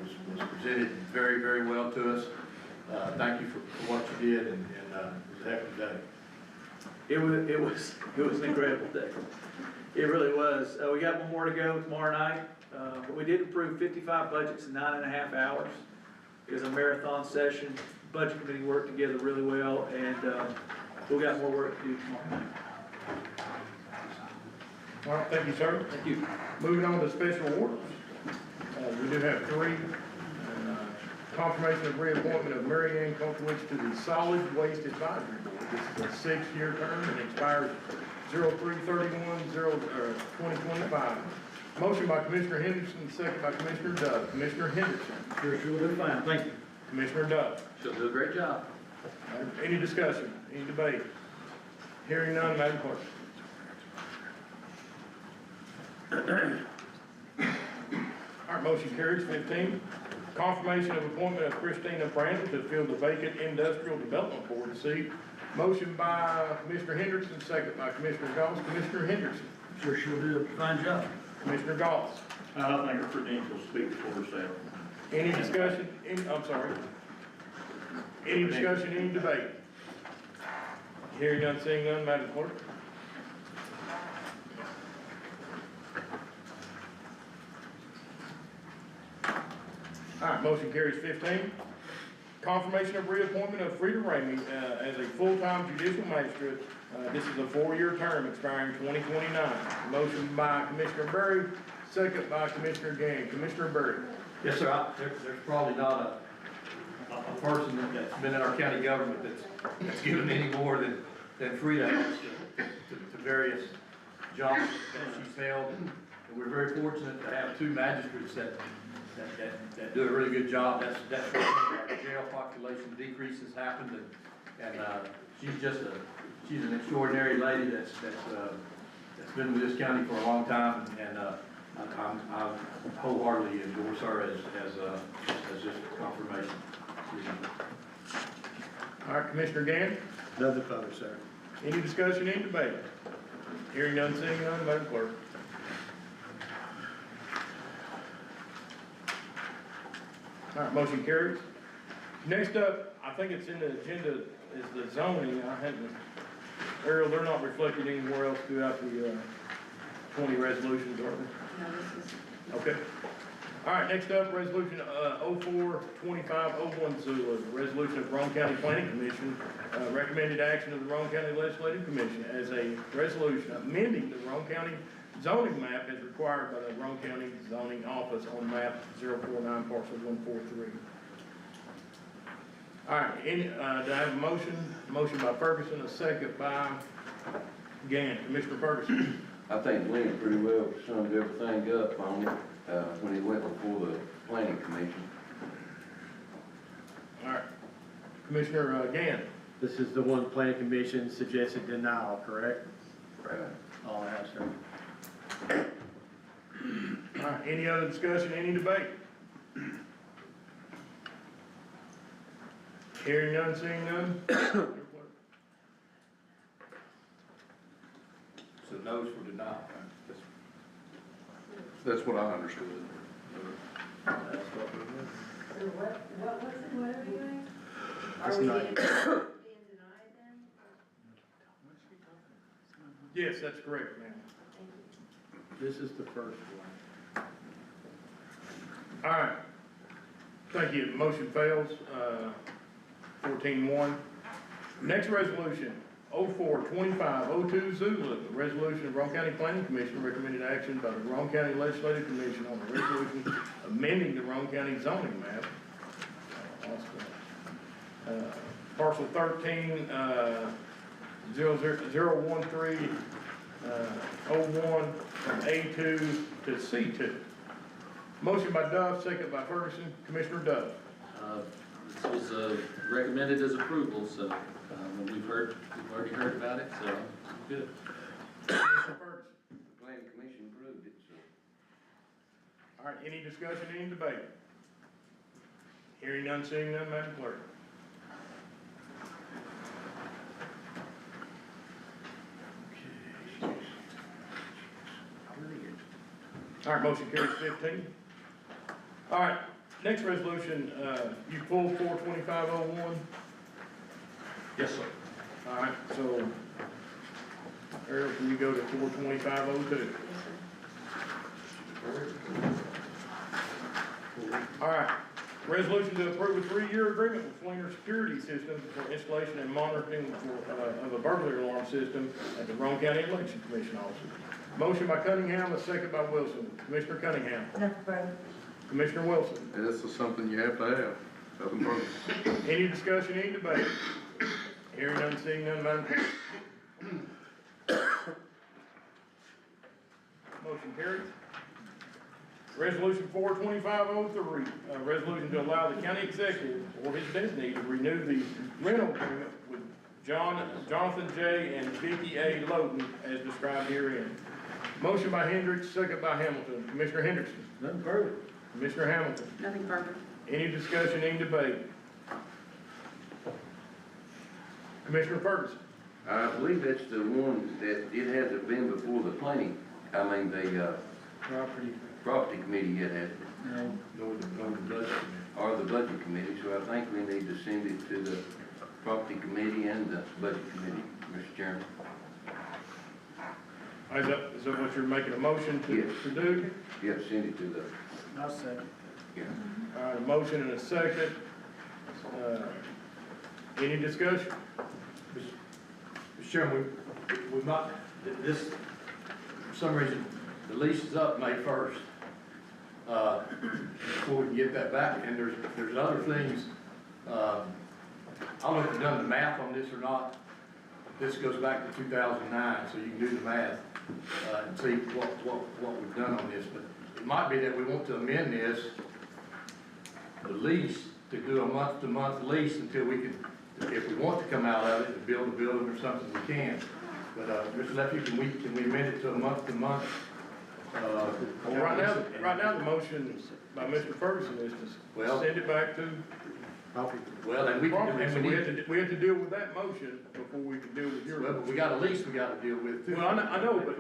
was presented very, very well to us. Thank you for what you did, and it was a heck of a day. It was an incredible day. It really was. We got one more to go tomorrow night, but we did approve 55 budgets in 9.5 hours. It was a marathon session. Budget committee worked together really well, and we've got more work to do tomorrow night. All right, thank you, sir. Thank you. Moving on to special orders. We do have three. Confirmation of reappointment of Mary Ann Kulkowicz to the Solid Waste Advisory Board. This is a 6-year term and expires 03/31/2025. Motion by Commissioner Henderson, second by Commissioner Dove. Commissioner Henderson. Sure, do fine, thank you. Commissioner Dove. She'll do a great job. Any discussion, any debate? Hearing none, Madam Clerk. All right, motion carries. 15. Confirmation of appointment of Christina Brandon to fill the vacant Industrial Development Board seat. Motion by Commissioner Henderson, second by Commissioner Goss. Commissioner Henderson. Sure, she'll do a fine job. Commissioner Goss. I think her credentials speak for herself. Any discussion, I'm sorry. Any discussion, any debate? Hearing none, seeing none, Madam Clerk. All right, motion carries. 15. Confirmation of reappointment of Frida Ramey as a full-time judicial magistrate. This is a 4-year term expiring 2029. Motion by Commissioner Berry, second by Commissioner Gann. Commissioner Berry. Yes, sir. There's probably not a person that's been in our county government that's given any more than Frida has to various jobs that she's held. And we're very fortunate to have 2 magistrates that do a really good job. That's where our jail population decreases happened, and she's an extraordinary lady that's been with this county for a long time, and I wholeheartedly endorse her as just confirmation. All right, Commissioner Gann. Nothing further, sir. Any discussion, any debate? Hearing none, seeing none, Madam Clerk. All right, motion carries. Next up, I think it's in the agenda, is the zoning. I hadn't, Ariel, they're not reflected anywhere else throughout the 20 resolutions, are they? No, this is. Okay. All right, next up, resolution 04-25-010, resolution of Roane County Planning Commission, recommended action of the Roane County Legislative Commission as a resolution amending the Roane County zoning map as required by the Roane County Zoning Office on map 049 parcel 143. All right, do I have a motion? Motion by Ferguson, a second by Gann. Commissioner Ferguson. I think Glenn pretty well summed everything up on it, when he went before the planning commission. Commissioner Gann. This is the one planning commission suggested denial, correct? Right. I'll ask her. All right, any other discussion, any debate? Hearing none, seeing none? So no's for denial, right? That's what I understood. That's what we're doing. So what was it, what are we doing? It's Are we not- being denied then? Yes, that's correct, ma'am. This is the first one. All right. Thank you. Motion fails, 14-1. Next resolution, 04-2502 Zulu, a resolution of Roane County Planning Commission recommended action by the Roane County Legislative Commission on a resolution amending the Roane County zoning map. Parcel 13, 013, 01 from A2 to C2. Motion by Dove, second by Ferguson. Commissioner Dove. This was recommended as approval, so we've already heard about it, so good. Commissioner Ferguson. The planning commission approved it, so. All right, any discussion, any debate? Hearing none, seeing none, Madam Clerk. All right, motion carries 15. All right, next resolution, you pulled 42501? Yes, sir. All right, so, Ariel, can you go to 42502? All right, resolution to approve a 3-year agreement with Fleener Security Systems for installation and monitoring of a burglary alarm system at the Roane County Election Commission office. Motion by Cunningham, a second by Wilson. Commissioner Cunningham. Nothing further. Commissioner Wilson. This is something you have to have. Nothing further. Any discussion, any debate? Hearing none, seeing none, Madam Clerk. Motion carries. Resolution 42503, a resolution to allow the county executive or his designee to renew the rental agreement with Jonathan J. and Vicki A. Lowden as described herein. Motion by Hendricks, second by Hamilton. Commissioner Hendrickson. Nothing further. Commissioner Hamilton. Nothing further. Any discussion, any debate? Commissioner Ferguson. I believe that's the one that it hasn't been before the planning, the property committee yet, has it? No, nor the budget. Or the budget committee, so I think we need to send it to the property committee and the budget committee, Mr. Chairman. Is that what you're making a motion to Yes. do? Yeah, send it to the, I'll second. yeah. All right, a motion and a second. Any discussion? Mr. Chairman, we might, this, for some reason, the lease is up May 1st. Before we can get that back, and there's other things, I don't know if you've done the math on this or not. This goes back to 2009, so you can do the math, and see what we've done on this, but it might be that we want to amend this, the lease, to do a month-to-month lease until we can, if we want to come out of it and build a building or something, we can. But, Mr. Lefty, can we amend it to a month-to-month? Well, right now, the motion by Mr. Ferguson is to send it back to Well, and we property. can, So and we have to deal with that motion before we can deal with your. well, but we got a lease we gotta deal with too. Well, I know, but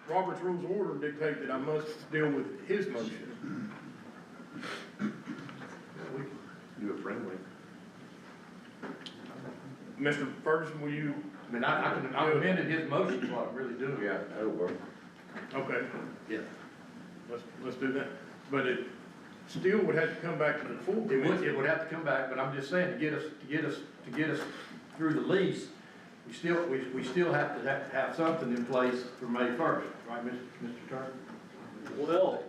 Robert's Rules of Order dictate that I must deal with his motion. We can do it friendly. Mr. Ferguson, will you? I mean, I amended his motion, so I'm really doing. Yeah, that'll work. Okay, Yeah. let's do that. But it still would have to come back to the full committee. It would have to come back, but I'm just saying, to get us through the lease, we still have to have something in place for May 1st, right, Mr. Turner? Well,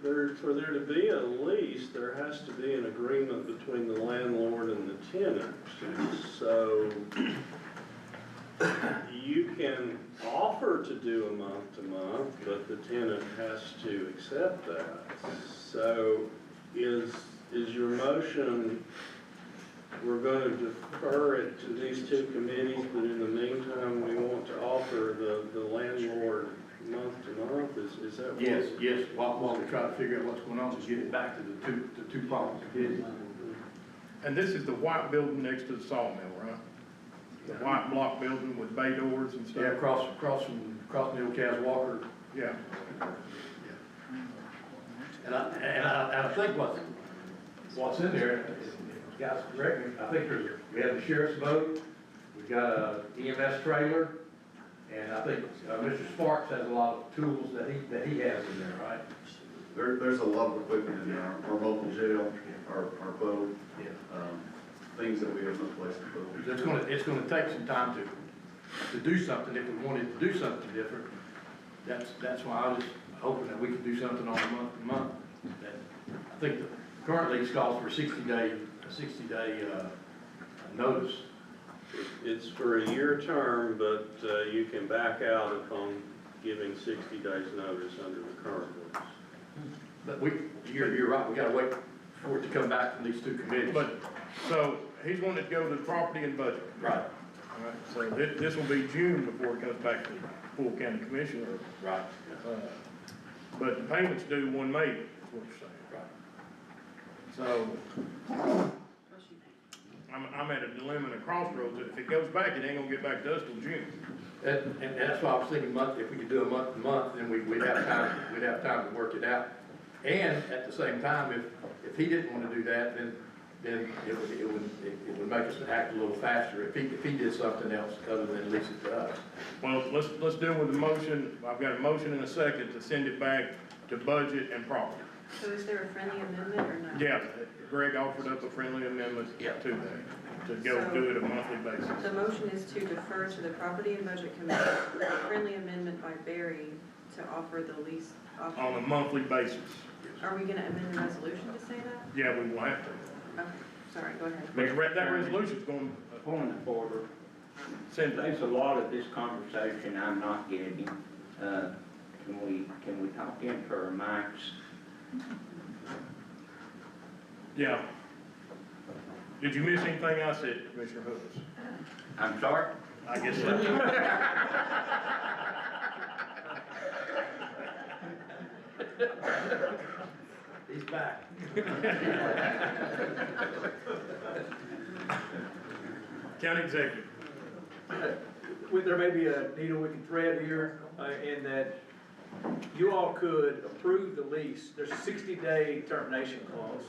for there to be a lease, there has to be an agreement between the landlord and the tenant. So you can offer to do a month-to-month, but the tenant has to accept that. So is your motion we're gonna defer it to these two committees, but in the meantime, we want to offer the landlord month to month, is that what? Yes, while we try to figure out what's going on, to get it back to the two property committees. And this is the white building next to the sawmill, right? The white block building with bay doors and stuff? Yeah, across the old Cas Walker. Yeah. And I think what's in there, guys, correct me, I think we have the sheriff's boat, we've got a EMS trailer, and I think Mr. Sparks has a lot of tools that he has in there, right? There's a lot of equipment in there, our mobile jail, our boat, Yeah. things that we have no place to put. It's gonna take some time to do something, if we wanted to do something different. That's why I was hoping that we could do something on a month-to-month. I think that currently it's called for a 60-day notice. It's for a year term, but you can back out upon giving 60 days notice under the current rules. But you're right, we gotta wait for it to come back from these two committees. But, so, he's wanting to go to the property and budget. Right. All right, so this will be June before it comes back to the full county commissioner. Right. But the payment's due 1 May, is what you're saying. Right. So, I'm at a dilemma and a crossroads, that if it goes back, it ain't gonna get back to us till June. And that's why I was thinking if we could do a month-to-month, then we'd have time to work it out. And at the same time, if he didn't want to do that, then it would make us act a little faster if he did something else other than lease it to us. Well, let's deal with the motion. I've got a motion and a second to send it back to budget and property. So is there a friendly amendment or not? Yeah, Greg offered up a friendly amendment to that, to go do it a monthly basis. The motion is to defer to the Property and Budget Committee with a friendly amendment by Barry to offer the lease option. On a monthly basis. Are we gonna amend the resolution to say that? Yeah, we will have to. Okay, sorry, go ahead. But that resolution's going Point of order. to send There's a lot of this conversation I'm not getting. Can we talk into our mics? Yeah. Did you miss anything I said, Commissioner Hooks? I'm sorry? I guess so. He's back. County Executive. There may be a needle we can thread here, in that you all could approve the lease. There's a 60-day termination clause.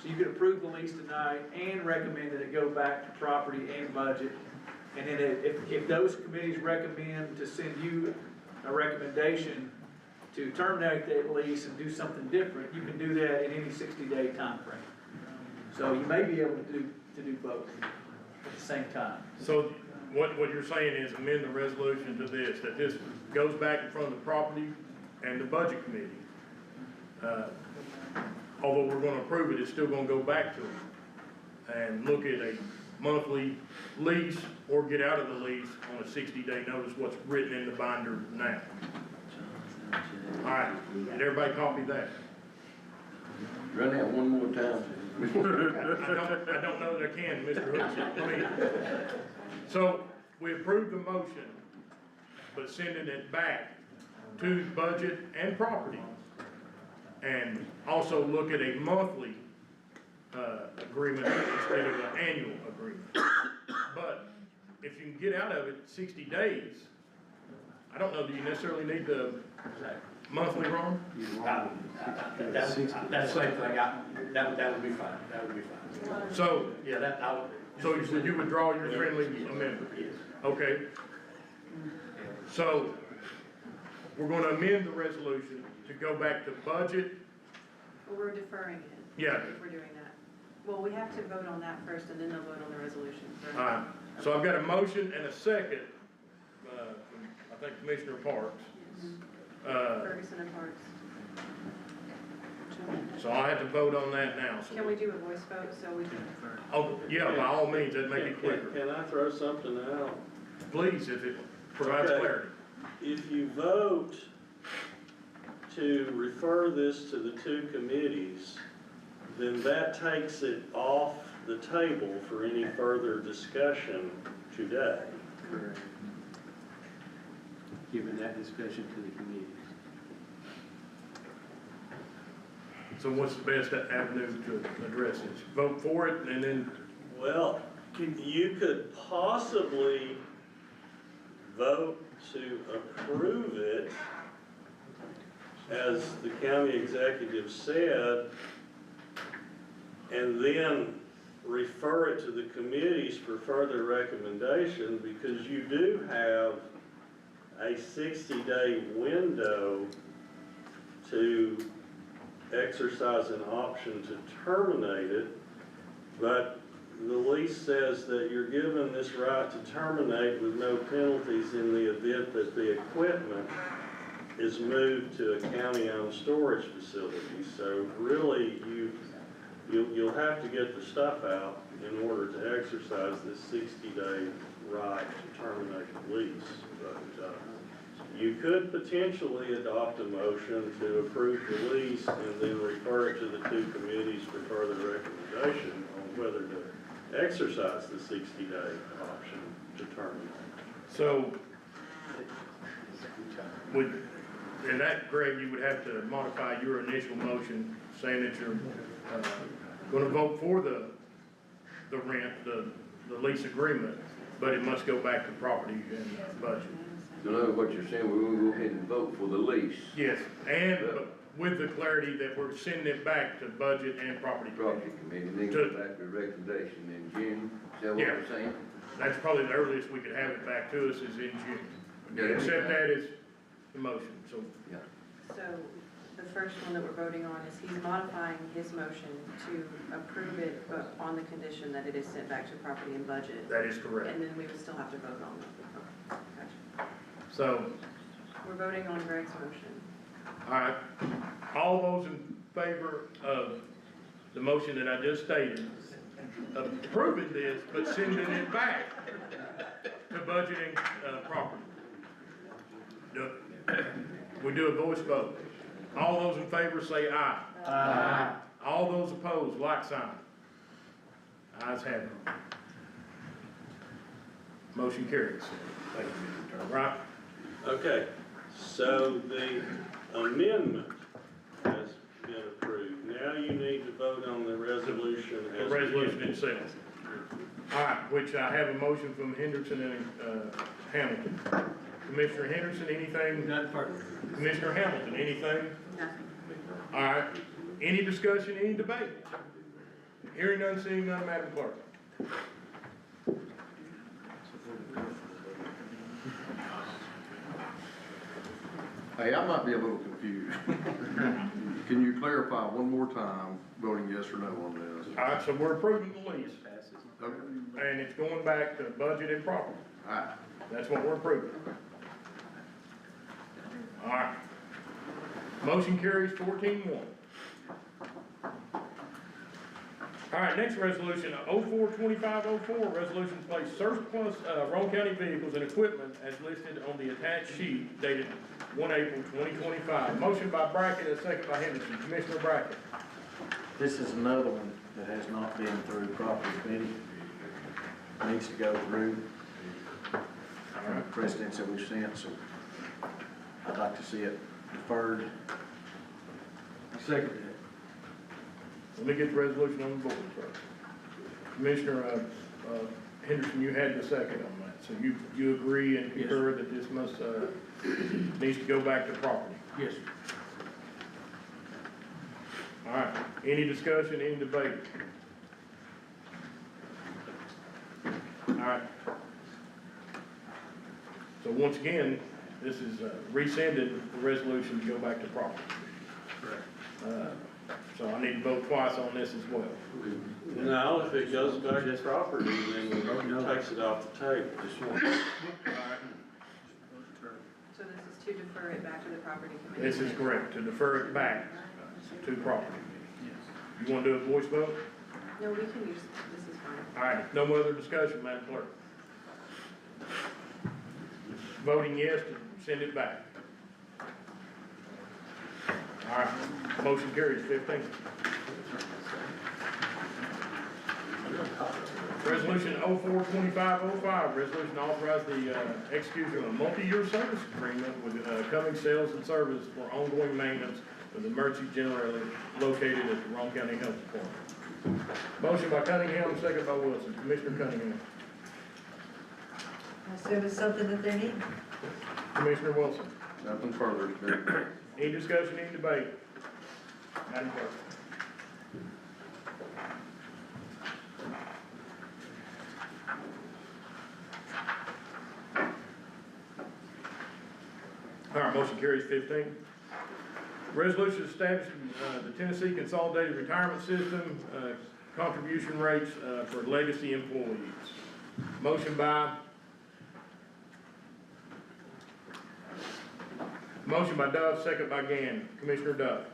So you could approve the lease tonight and recommend that it go back to property and budget. And then if those committees recommend to send you a recommendation to terminate that lease and do something different, you can do that in any 60-day time frame. So you may be able to do both at the same time. So what you're saying is amend the resolution to this, that this goes back in front of the property and the budget committee. Although we're gonna approve it, it's still gonna go back to them and look at a monthly lease or get out of the lease on a 60-day notice, what's written in the binder now. All right, did everybody copy that? Run that one more time. I don't know that I can, Mr. Hooks. So we approved the motion, but sending it back to budget and property. And also look at a monthly agreement instead of an annual agreement. But if you can get out of it 60 days, I don't know, do you necessarily need the monthly, Ron? That same thing, that would be fine, that would be fine. So, Yeah, so you withdraw your friendly amendment? Yes. Okay. So, we're gonna amend the resolution to go back to budget. Well, we're deferring it. Yeah. If we're doing that. Well, we have to vote on that first and then they'll vote on the resolution. All right, so I've got a motion and a second, from, I think, Commissioner Parks. Ferguson and Parks. So I have to vote on that now. So Can we do a voice vote so we can? Oh, yeah, by all means, that'd make it quicker. Can I throw something out? Please, if it provides Okay. clarity. If you vote to refer this to the two committees, then that takes it off the table for any further discussion today. Correct. Giving that discussion to the committees. So what's the best avenue to address this? Vote for it and then, Well, you could possibly vote to approve it, as the county executive said, and then refer it to the committees for further recommendation, because you do have a 60-day window to exercise an option to terminate it, but the lease says that you're given this right to terminate with no penalties in the event that the equipment is moved to a county-owned storage facility. So really, you'll have to get the stuff out in order to exercise this 60-day right to terminate the lease. But you could potentially adopt a motion to approve the lease and then refer it to the two committees for further recommendation on whether to exercise the 60-day option to terminate. so, in that, Greg, you would have to modify your initial motion saying that you're, gonna vote for the rent, the lease agreement, but it must go back to property and budget. So in other words, what you're saying, we're gonna go ahead and vote for the lease. Yes, and with the clarity that we're sending it back to budget and property. Property committee, and then go back to recommendation in June. Is that what Yeah. you're saying? That's probably the earliest we could have it back to us is in June. Yeah. Accept that as the motion, so. Yeah. So the first one that we're voting on is he's modifying his motion to approve it, but on the condition that it is sent back to property and budget. That is correct. And then we would still have to vote on it. Okay, gotcha. So, We're voting on Greg's motion. all right, all those in favor of the motion that I just stated, of approving this, but sending it back to budget and, property. We do a voice vote. All those in favor say aye. Aye. All those opposed, like sign. Ayes have it. Motion carries. Thank you, Mr. Attorney. Right? Okay, so the amendment has been approved. Now you need to vote on the resolution The as resolution amended. itself. All right, which I have a motion from Henderson and, Hamilton. Commissioner Henderson, anything? None further. Commissioner Hamilton, anything? Nothing. All right, any discussion, any debate? Hearing none, seeing none, Madam Clerk. Hey, I might be a little confused. Can you clarify one more time, voting yes or no on this? All right, so we're approving the lease, Okay. and it's going back to budget and property. All right. That's what we're approving. All right. Motion carries 14-1. All right, next resolution, 04-2504, resolution to place surplus, Roane County vehicles and equipment as listed on the attached sheet dated 1 April 2025. Motion by Brackett, a second by Henderson. Commissioner Brackett. This is another one that has not been through property committee. Needs to go through. Precedents that we've sent, so I'd like to see it deferred. I second that. Let me get the resolution on the board first. Commissioner, Henderson, you had the second on that, so you agree and concur that this must, needs to go back to property? Yes, sir. All right, any discussion, any debate? All right. So once again, this is rescinded, the resolution to go back to property. Correct. So I need to vote twice on this as well. No, if it goes back to property, then it takes it off the table. All right. So this is to defer it back to the property committee? This is correct, to defer it back to property. You want to do a voice vote? No, we can use, this is fine. All right, no other discussion, Madam Clerk. Voting yes to send it back. All right, motion carries 15. Resolution 042505, resolution authorize the execution of a multi-year service agreement with Cummings Sales and Service for ongoing maintenance of the emergency generator located at the Roane County Health Department. Motion by Cunningham, second by Wilson. Commissioner Cunningham. I assume it's something that they need. Commissioner Wilson. Nothing further, Mr. Any discussion, any debate? Madam Clerk. All right, motion carries 15. Resolution establishing the Tennessee Consolidated Retirement System contribution rates for legacy employees. Motion by Dove, second by Gann. Commissioner Dove.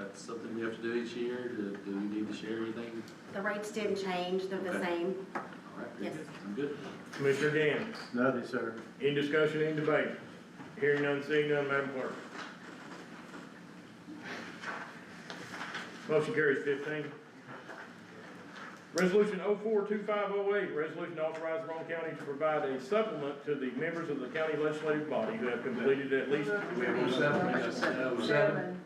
It's something we have to do each year. Do we need to share anything? The rates didn't change, they're the same. All right, Yes. I'm good. Commissioner Gann. Nothing, sir. Any discussion, any debate? Hearing none, seeing none, Madam Clerk. Motion carries 15. Resolution 042508, resolution authorizing Roane County to provide a supplement to the members of the county legislative body who have completed at least. We have 07, 07.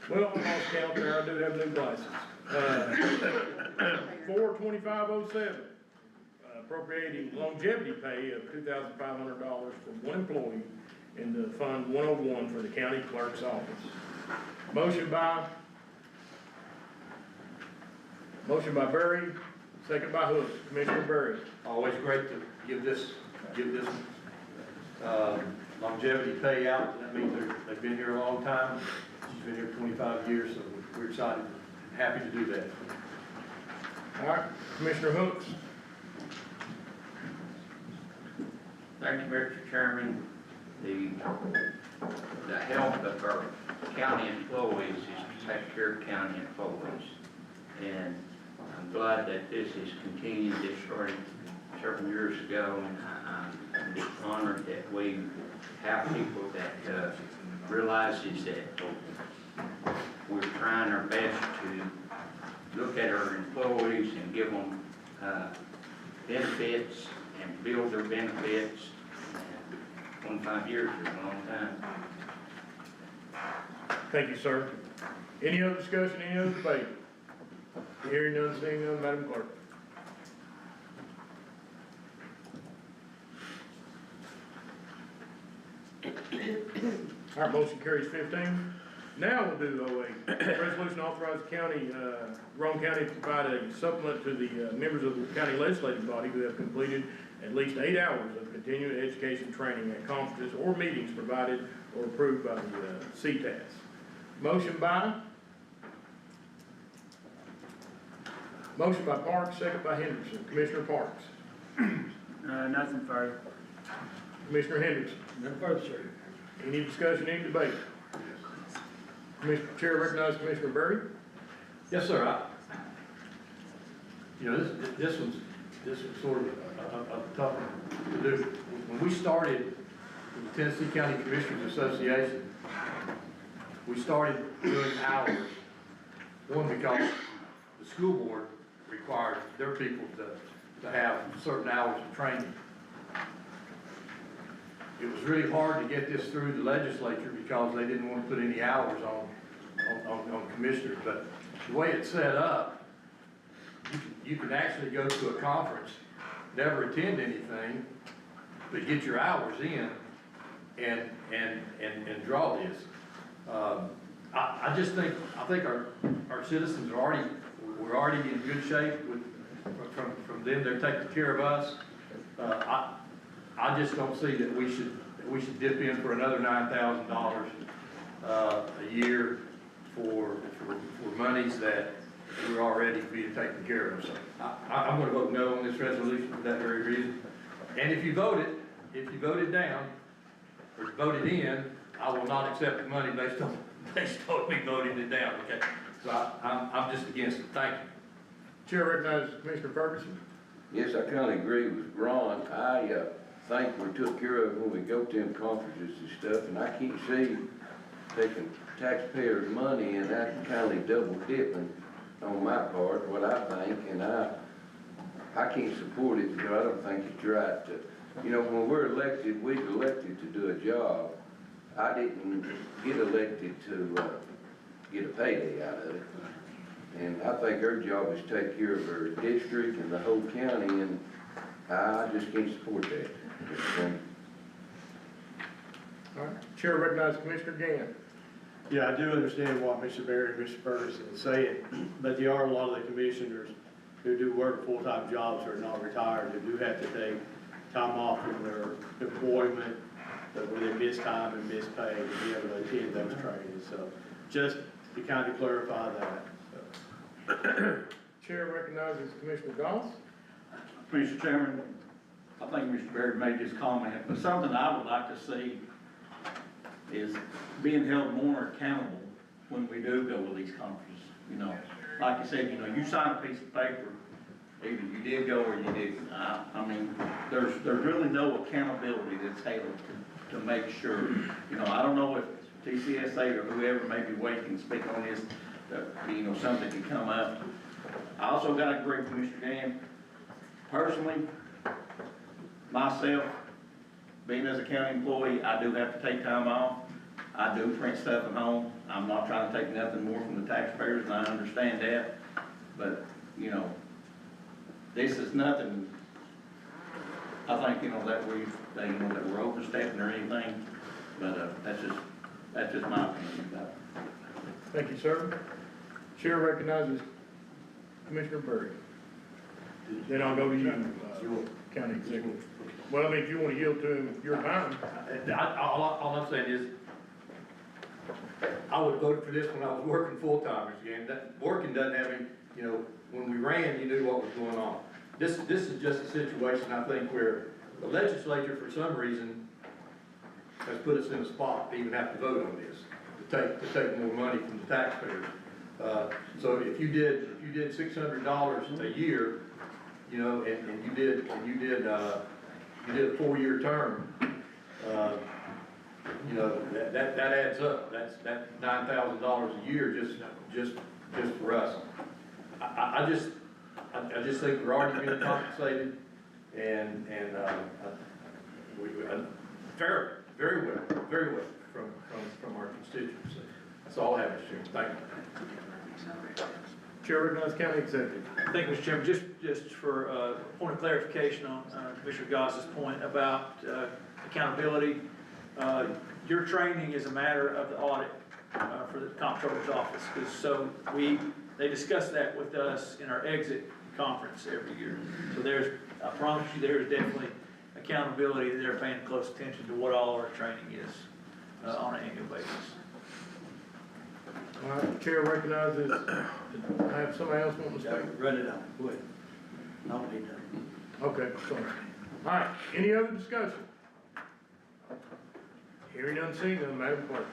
Well, I lost count there, I do have new glasses. 42507, appropriating longevity pay of $2,500 for one employee in the Fund 101 for the county clerk's office. Motion by Berry, second by Hook. Commissioner Berry. Always great to give this longevity pay out. That means they've been here a long time. She's been here 25 years, so we're excited, happy to do that. All right, Commissioner Hooks. Thank you, Mr. Chairman. The health of our county employees is to take care of county employees. And I'm glad that this is continued. This started several years ago, and I'm just honored that we have people that realizes that we're trying our best to look at our employees and give them benefits and build their benefits. 25 years is a long time. Thank you, sir. Any other discussion, any other debate? Hearing none, seeing none, Madam Clerk. All right, motion carries 15. Now we'll do 08. Resolution authorizing county, Roane County to provide a supplement to the members of the county legislative body who have completed at least 8 hours of continuing education training at conferences or meetings provided or approved by the CTAS. Motion by Parks, second by Henderson. Commissioner Parks. Nothing further. Commissioner Henderson. Nothing further, sir. Any discussion, any debate? Chair recognizes Commissioner Berry. Yes, sir. This was sort of a tough one to do. When we started the Tennessee County Commissioners Association, we started doing hours. One, because the school board required their people to have certain hours of training. It was really hard to get this through the legislature because they didn't want to put any hours on commissioners. But the way it's set up, you can actually go to a conference, never attend anything, but get your hours in and draw this. I think our citizens we're already in good shape from them. They're taking care of us. I just don't see that we should dip in for another $9,000 a year for monies that we're already being taken care of. So I'm going to vote no on this resolution for that very reason. And if you vote it down or vote it in, I will not accept the money based on me voting it down. Okay, so I'm just against it. Thank you. Chair recognizes Commissioner Ferguson. Yes, I kinda agree with Ron. I think we took care of when we go to them conferences and stuff, and I can't see taking taxpayers' money and that kinda double dipping on my part, what I think, and I I can't support it because I don't think it's right to, you know, when we're elected, we're elected to do a job. I didn't get elected to, get a payday out of it. And I think our job is to take care of our district and the whole county, and I just can't support that. All right, Chair recognizes Commissioner Gann. Yeah, I do understand what Mr. Barry and Mr. Ferguson is saying, but there are a lot of the commissioners who do work full-time jobs who are not retired, who do have to take time off from their employment, where they miss time and miss pay to be able to attend those trainings. So just to kind of clarify that. Chair recognizes Commissioner Goss. Mr. Chairman, I think Mr. Baird made this comment, but something I would like to see is being held more accountable when we do go to these conferences. You know, like you said, you know, you sign a piece of paper, either you did go or you didn't. I mean, there's really no accountability that's held to make sure. You know, I don't know if TCSA or whoever maybe Wade can speak on this, that, you know, something can come up. I also got to agree with Mr. Gann. Personally, myself, being as a county employee, I do have to take time off. I do print stuff at home. I'm not trying to take nothing more from the taxpayers, and I understand that. But, you know, this is nothing, I think, you know, that we're overstepping or anything, but, that's just my opinion about it. Thank you, sir. Chair recognizes Commissioner Berry. Then I'll go to you, County Executive. Well, I mean, if you want to yield to him, your time. All I'm saying is, I would vote for this when I was working full-time, Mr. Gann. That, working doesn't have any, you know, when we ran, you knew what was going on. This is just a situation, I think, where the legislature, for some reason, has put us in a spot to even have to vote on this, to take more money from the taxpayers. So if you did $600 a year, you know, and you did a 4-year term, you know, that adds up. That's $9,000 a year just for us. I just think we're already being compensated, and very well from our constituency. That's all I have to share. Thank you. Chair recognizes County Executive. Thank you, Mr. Chairman. Just for a point of clarification on Commissioner Goss's point about accountability, your training is a matter of the audit for the comptroller's office. They discuss that with us in our exit conference every year. So I promise you, there is definitely accountability. They're paying close attention to what all our training is on an annual basis. All right, Chair recognizes, I have somebody else want to speak? Run it on, go ahead. No, need to. Okay, sorry. All right, any other discussion? Hearing none, seeing none, Madam Clerk.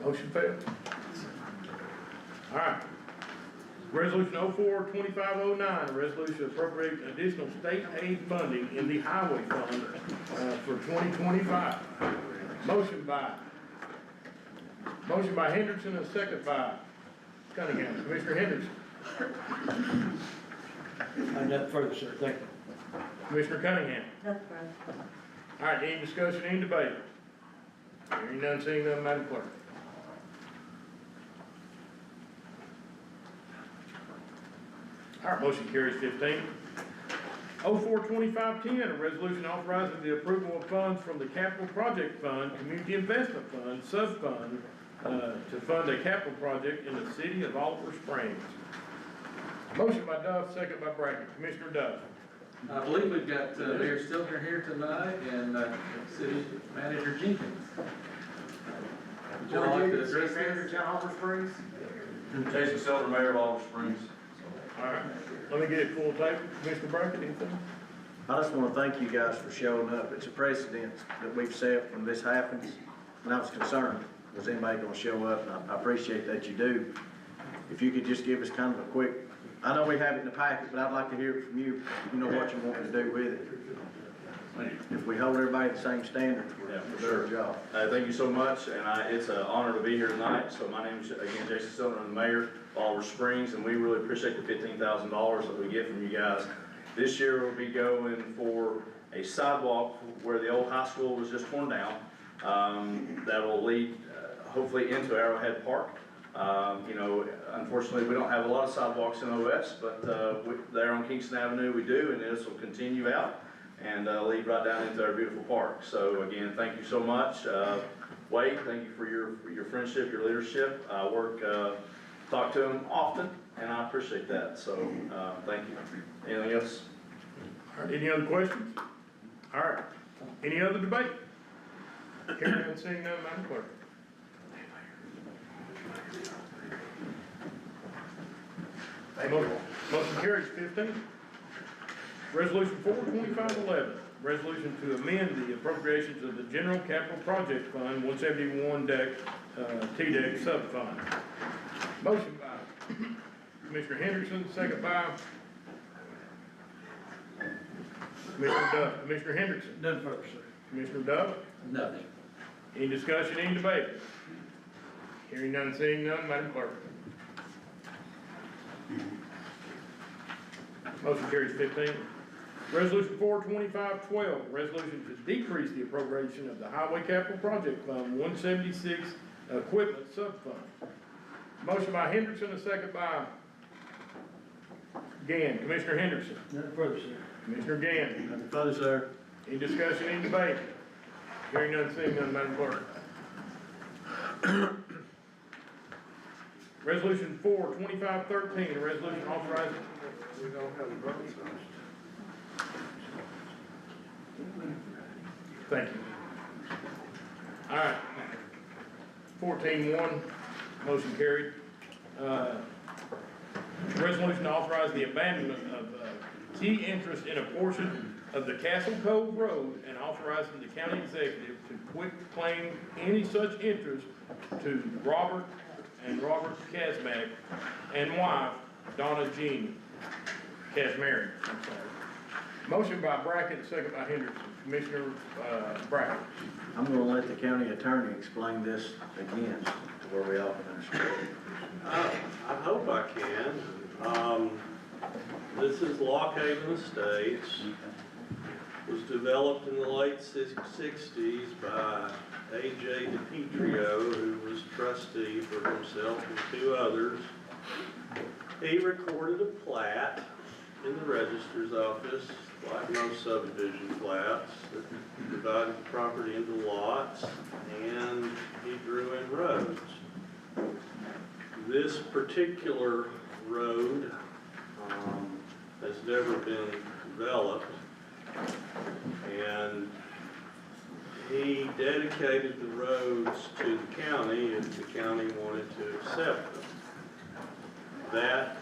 Motion failed. All right. Resolution 04-2509, a resolution appropriating additional state aid funding in the highway fund for 2025. Motion by Henderson and second by Cunningham. Commissioner Henderson. Nothing further, sir. Thank you. Commissioner Cunningham. Nothing further. All right, any discussion, any debate? Hearing none, seeing none, Madam Clerk. All right, motion carries 15. 04-2510, a resolution authorizing the approval of funds from the Capital Project Fund, Community Investment Fund, Sub-Fund, to fund a capital project in the city of Oliver Springs. Motion by Duff, second by Brackett. Commissioner Duff. I believe we've got Mayor Stiltner here tonight and City Manager Jenkins. Would you like to address this? Oliver Springs? Jason Stiltner, Mayor of Oliver Springs. All right, let me get it full table. Commissioner Brackett, anything? I just want to thank you guys for showing up. It's a precedent that we've set when this happens, and I was concerned, was anybody going to show up, and I appreciate that you do. If you could just give us kind of a quick, I know we have it in the packet, but I'd like to hear it from you, you know what you want to do with it. if we hold everybody to the same standards, we're doing a job. Thank you so much, and it's an honor to be here tonight. So my name is, again, Jason Stone, I'm the mayor of Oliver Springs, and we really appreciate the $15,000 that we get from you guys. This year, we'll be going for a sidewalk where the old high school was just torn down. That will lead, hopefully, into Arrowhead Park. You know, unfortunately, we don't have a lot of sidewalks in OS, but there on Kingston Avenue, we do, and this will continue out and lead right down into our beautiful park. So again, thank you so much. Wade, thank you for your friendship, your leadership. I talk to him often, and I appreciate that. So thank you. Anything else? All right, any other questions? All right, any other debate? Hearing and seeing none, Madam Clerk. Motion carries. 15. Resolution 42511, resolution to amend the appropriations of the General Capital Project Fund 171 TDEC subfund. Motion by Commissioner Henderson, second by Commissioner Dove. Commissioner Henderson. None further, sir. Commissioner Dove. Nothing. Any discussion, any debate? Hearing none, seeing none, Madam Clerk. Motion carries. 15. Resolution 42512, resolution to decrease the appropriation of the Highway Capital Project Fund 176 Equipment Subfund. Motion by Henderson, a second by Gann. Commissioner Henderson. None further, sir. Commissioner Gann. Nothing further, sir. Any discussion, any debate? Hearing none, seeing none, Madam Clerk. Resolution 42513, a resolution authorizing. We don't have a vote, so. Thank you. All right. 14-1, motion carried. Resolution to authorize the abandonment of key interest in a portion of the Castle Cove Road and authorizing the county executive to quit claim any such interest to Robert Kazmak and wife Donna Jean Kazmary. I'm sorry. Motion by Brackett, second by Henderson. Commissioner Brackett. I'm gonna let the county attorney explain this again, to where we all can understand. I hope I can. This is Lock Haven Estates. Was developed in the late 60s by A.J. DiPietro, who was trustee for himself and two others. He recorded a plat in the registrar's office, like most subdivision plats, that divided the property into lots, and he drew in roads. This particular road has never been developed, and he dedicated the roads to the county if the county wanted to accept them. That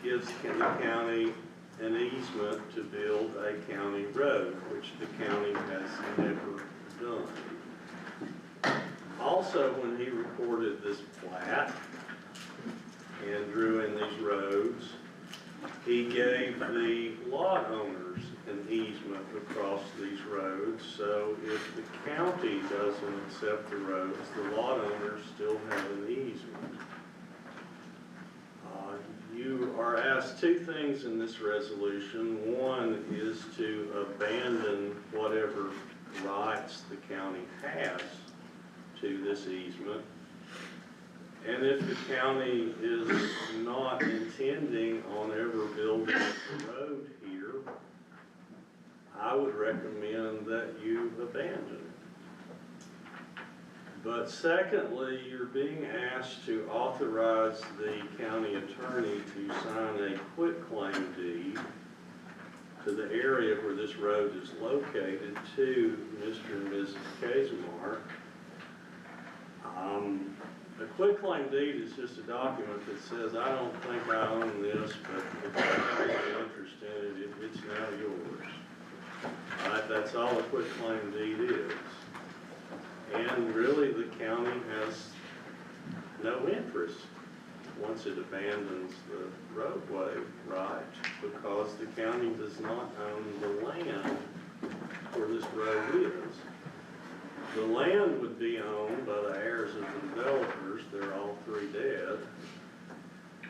gives the county an easement to build a county road, which the county has never done. Also, when he recorded this plat and drew in these roads, he gave the lot owners an easement across these roads, so if the county doesn't accept the roads, the lot owners still have an easement. You are asked two things in this resolution. One is to abandon whatever rights the county has to this easement. And if the county is not intending on ever building a road here, I would recommend that you abandon it. But secondly, you're being asked to authorize the county attorney to sign a quitclaim deed to the area where this road is located to Mr. and Mrs. Kazmar. A quitclaim deed is just a document that says, I don't think I own this, but if you have any interest in it, it's now yours. That's all a quitclaim deed is. And really, the county has no interest once it abandons the roadway right, because the county does not own the land where this road is. The land would be owned by the heirs of the developers, they're all three dead,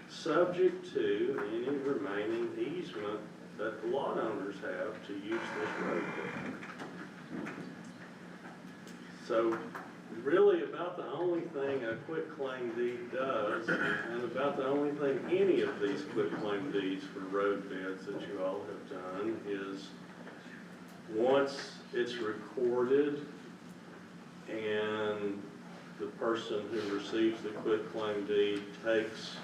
subject to any remaining easement that the lot owners have to use this road. So really about the only thing a quitclaim deed does, and about the only thing any of these quitclaim deeds for road beds that you all have done is once it's recorded and the person who receives the quitclaim deed takes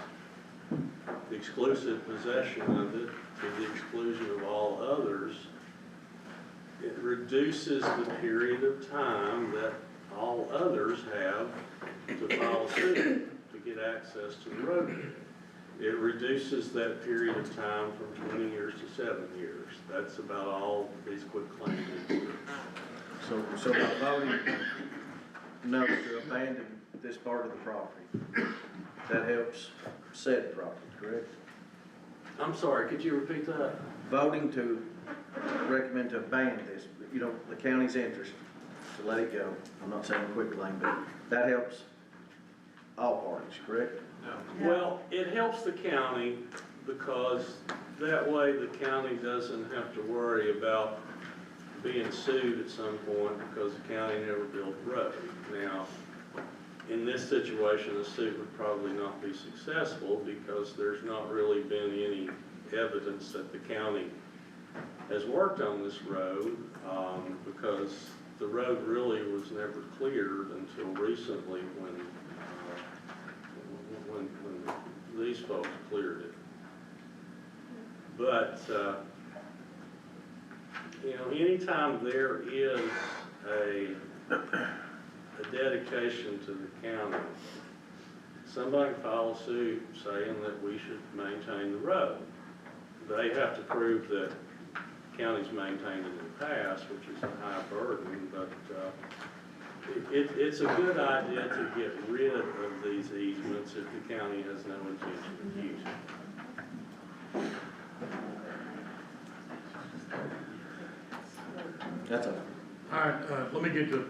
exclusive possession of it to the exclusion of all others, it reduces the period of time that all others have to file suit to get access to the road. It reduces that period of time from 20 years to 7 years. That's about all these quitclaim deeds do. So by voting no to abandon this part of the property, that helps said property, correct? I'm sorry, could you repeat that? Voting to recommend to abandon this, you know, the county's interest, to let it go. I'm not saying quitclaim, but that helps all parties, correct? Well, it helps the county because that way the county doesn't have to worry about being sued at some point because the county never built a road. Now, in this situation, the suit would probably not be successful because there's not really been any evidence that the county has worked on this road because the road really was never cleared until recently when these folks cleared it. But, you know, anytime there is a dedication to the county, somebody can file a suit saying that we should maintain the road. They have to prove that the county's maintained it in the past, which is a high burden, but it's a good idea to get rid of these easements if the county has no intention of using them. That's all. All right, let me get the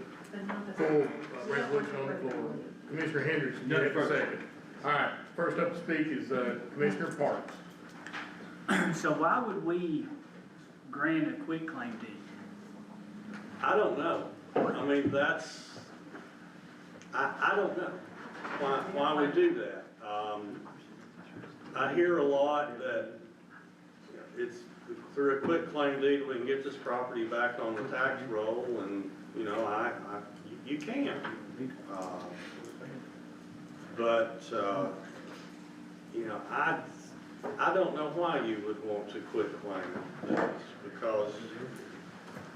full resolution on the floor. Commissioner Hendricks, you have a second. All right, first up to speak is Commissioner Parks. So why would we grant a quitclaim deed? I don't know. I mean, I don't know why we do that. I hear a lot that it's through a quitclaim deed, we can get this property back on the tax roll, and, you know, you can. But, you know, I don't know why you would want to quitclaim this, because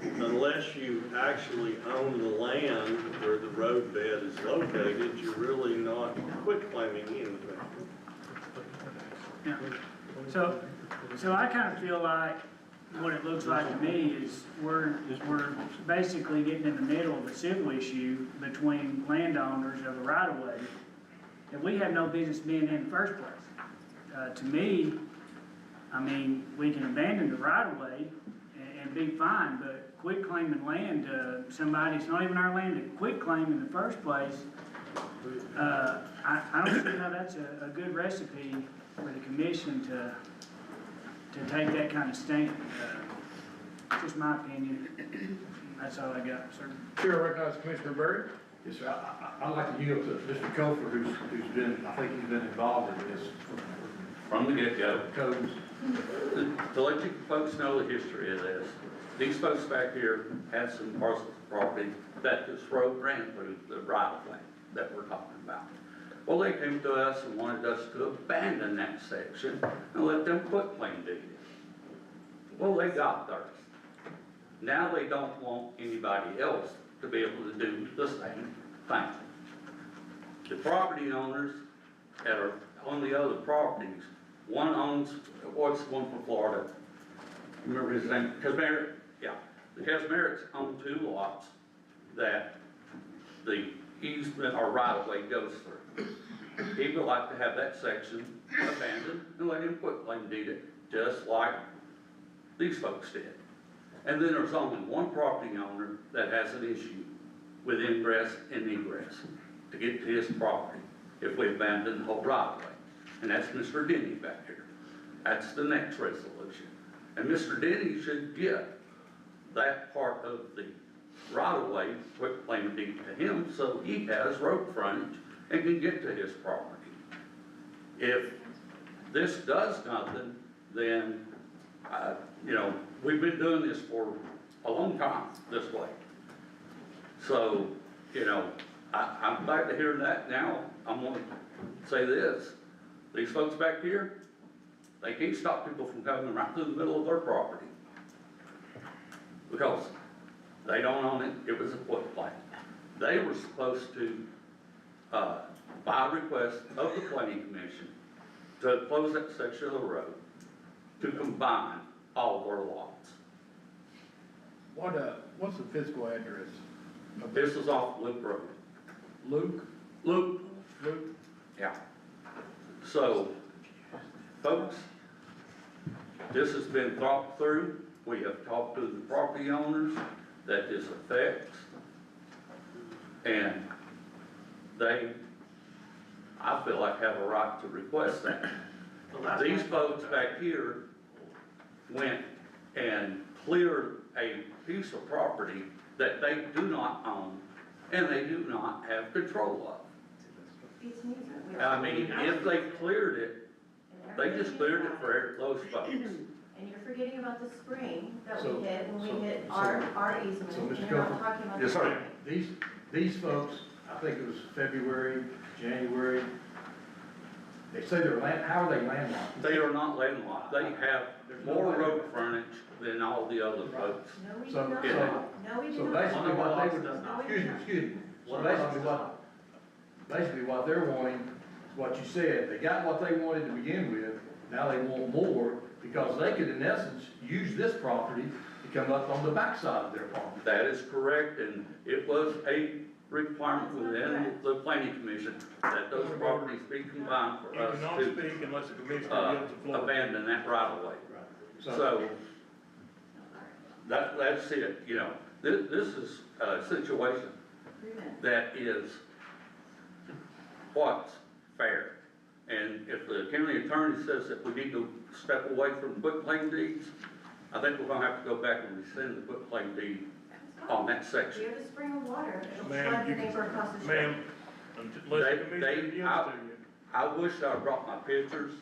unless you actually own the land where the road bed is located, you're really not quitclaiming anything. Yeah. So I kind of feel like what it looks like to me is we're basically getting in the middle of a civil issue between landowners of a right-of-way that we have no business being in the first place. To me, I mean, we can abandon the right-of-way and be fine, but quitclaiming land to somebody, it's not even our land to quitclaim in the first place, I don't see how that's a good recipe for the commission to take that kind of stand. Just my opinion. That's all I got, sir. Chair recognizes Commissioner Berry. Yes, sir. I'd like to yield to Mr. Cofer, who's been, I think he's been involved in this From the get-go. codes. To let you folks know the history of this, these folks back here had some parcels of property that this road ran through the right-of-way that we're talking about. Well, they came to us and wanted us to abandon that section and let them quitclaim deed it. Well, they got theirs. Now they don't want anybody else to be able to do the same thing. The property owners that are on the other properties, one owns, what's the one from Florida? Remember his name? Casmerich? Yeah. The Casmerichs own 2 lots that the easement or right-of-way goes through. He would like to have that section abandoned and let him quitclaim deed it, just like these folks did. And then there's only one property owner that has an issue with ingress and egress to get to his property if we abandon the whole right-of-way. And that's Mr. Denny back here. That's the next resolution. And Mr. Denny should get that part of the right-of-way, quit claim deed to him, so he has road frontage and can get to his property. If this does nothing, then, you know, we've been doing this for a long time this way. So, you know, I'm glad to hear that. Now, I'm gonna say this. These folks back here, they can't stop people from coming right through the middle of their property. Because they don't own it, it was a quit claim. They were supposed to, by request of the planning commission, to close that section of the road, to combine all of their lots. What's the fiscal address? This is off Loop Road. Luke? Luke, yeah. So, folks, this has been thought through. We have talked to the property owners that this affects. And they, I feel like, have a right to request that. These folks back here went and cleared a piece of property that they do not own and they do not have control of. I mean, if they cleared it, they just cleared it for those folks. And you're forgetting about the spring that So- we hit, when we so- hit so- our easement, so, and Mr. you're not Coker. talking about the Yes, sir. spring. These folks, I think it was February, January, they say they're how are they landlocked? They are not landlocked. They have more road frontage than all the other folks. No, we do So- not. Yeah. No, we do So not. basically what they would, No, we excuse do me, not. excuse me. So One of our lots basically what they're wanting, is what you said, they got what they wanted to begin with, now they want more, because they could in essence use this property to come up on the backside of their property. That is correct, and it was a requirement within the planning commission that those properties be combined for You us cannot to speak unless the commissioner yields the floor. abandon that right of way. So, that's it, you know, this is a situation that is what's fair. And if the county attorney says that we need to step away from quitclaim deeds, I think we're gonna have to go back and rescind the quitclaim deed on that We section. have a spring of water, it'll Ma'am, flood the you can- neighbor across the street. Ma'am, unless the They- commissioner they- yields I- to you. I wish I brought my pictures.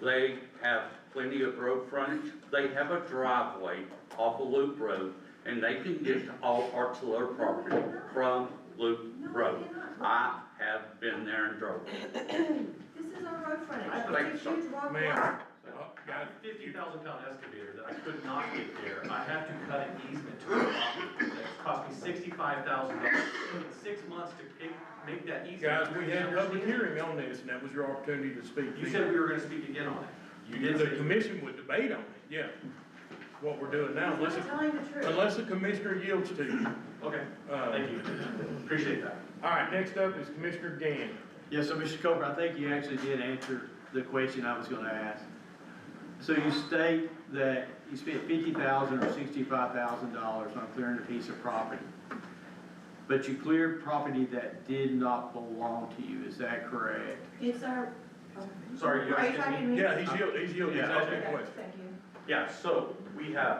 They have plenty of road frontage. They have a driveway off of Loop Road, and they can get to all parts of their property from Loop Road. I have been there and drove. This is our road frontage, Thank it's you, a huge rock Ma'am, wall. guys, 50,000-pound excavator that I could not get there, I have to cut an easement to a property. It's cost me $65,000. It took 6 months to make that easement. guys, we had a public hearing on this, and that was your opportunity to speak. You said we were gonna speak again on it. You did The say. commission would debate on it, yeah. What we're doing now, He's not telling the truth. unless the commissioner yields to you. Okay, thank you. Appreciate that. All right, next up is Commissioner Gann. Yes, so Mr. Coker, I think you actually did answer the question I was gonna ask. So you state that you spent $50,000 or $65,000 on clearing a piece of property. But you cleared property that did not belong to you, is that correct? It's our. Sorry, you Are you asking talking to me? me? Yeah, he's yielding, he's Yeah, asking a Okay, question. thank you. Yeah, so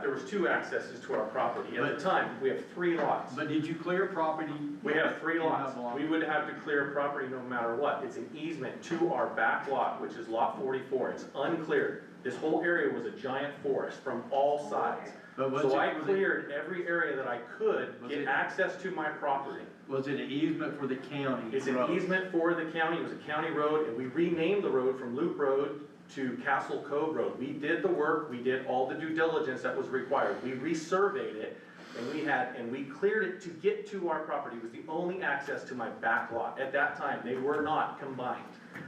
there was 2 accesses to our property. At the time, we have 3 lots. But did you clear property? We have 3 Did not lots. belong. We would have to clear property no matter what. It's an easement to our back lot, which is lot 44. It's uncleared. This whole area was a giant forest from all sides. But was So I it, cleared every area that I could Was get it- access to my property. was it an easement for the county? It's an road? easement for the county, it was a county road, and we renamed the road from Loop Road to Castle Cove Road. We did the work, we did all the due diligence that was required. We resurveyed it, and we cleared it to get to our property. It was the only access to my back lot. At that time, they were not combined.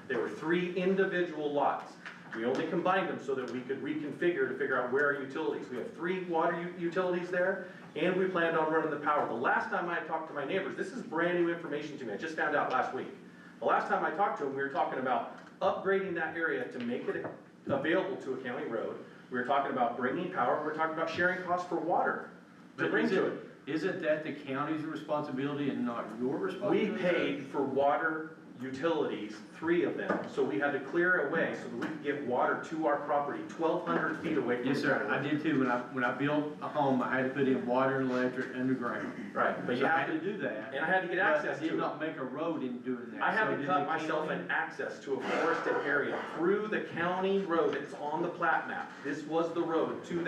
There were 3 individual lots. We only combined them so that we could reconfigure to figure out where our utilities. We have 3 water utilities there, and we planned on running the power. The last time I talked to my neighbors, this is brand new information to me, I just found out last week. The last time I talked to them, we were talking about upgrading that area to make it available to a county road, we were talking about bringing power, we were talking about sharing costs for water to bring to it. Isn't that the county's responsibility and not your responsibility? We paid for water utilities, 3 of them, so we had to clear a way so that we could get water to our property, 1,200 feet away from. Yes, sir, I did too. When I built a home, I had to put in water and electric underground. Right, but So you I have had to, to do that. and I had to get But access I to did it. not make a road in doing that. I had So to did cut the myself county? an access to a forested area through the county road that's on the plat map. This was the road to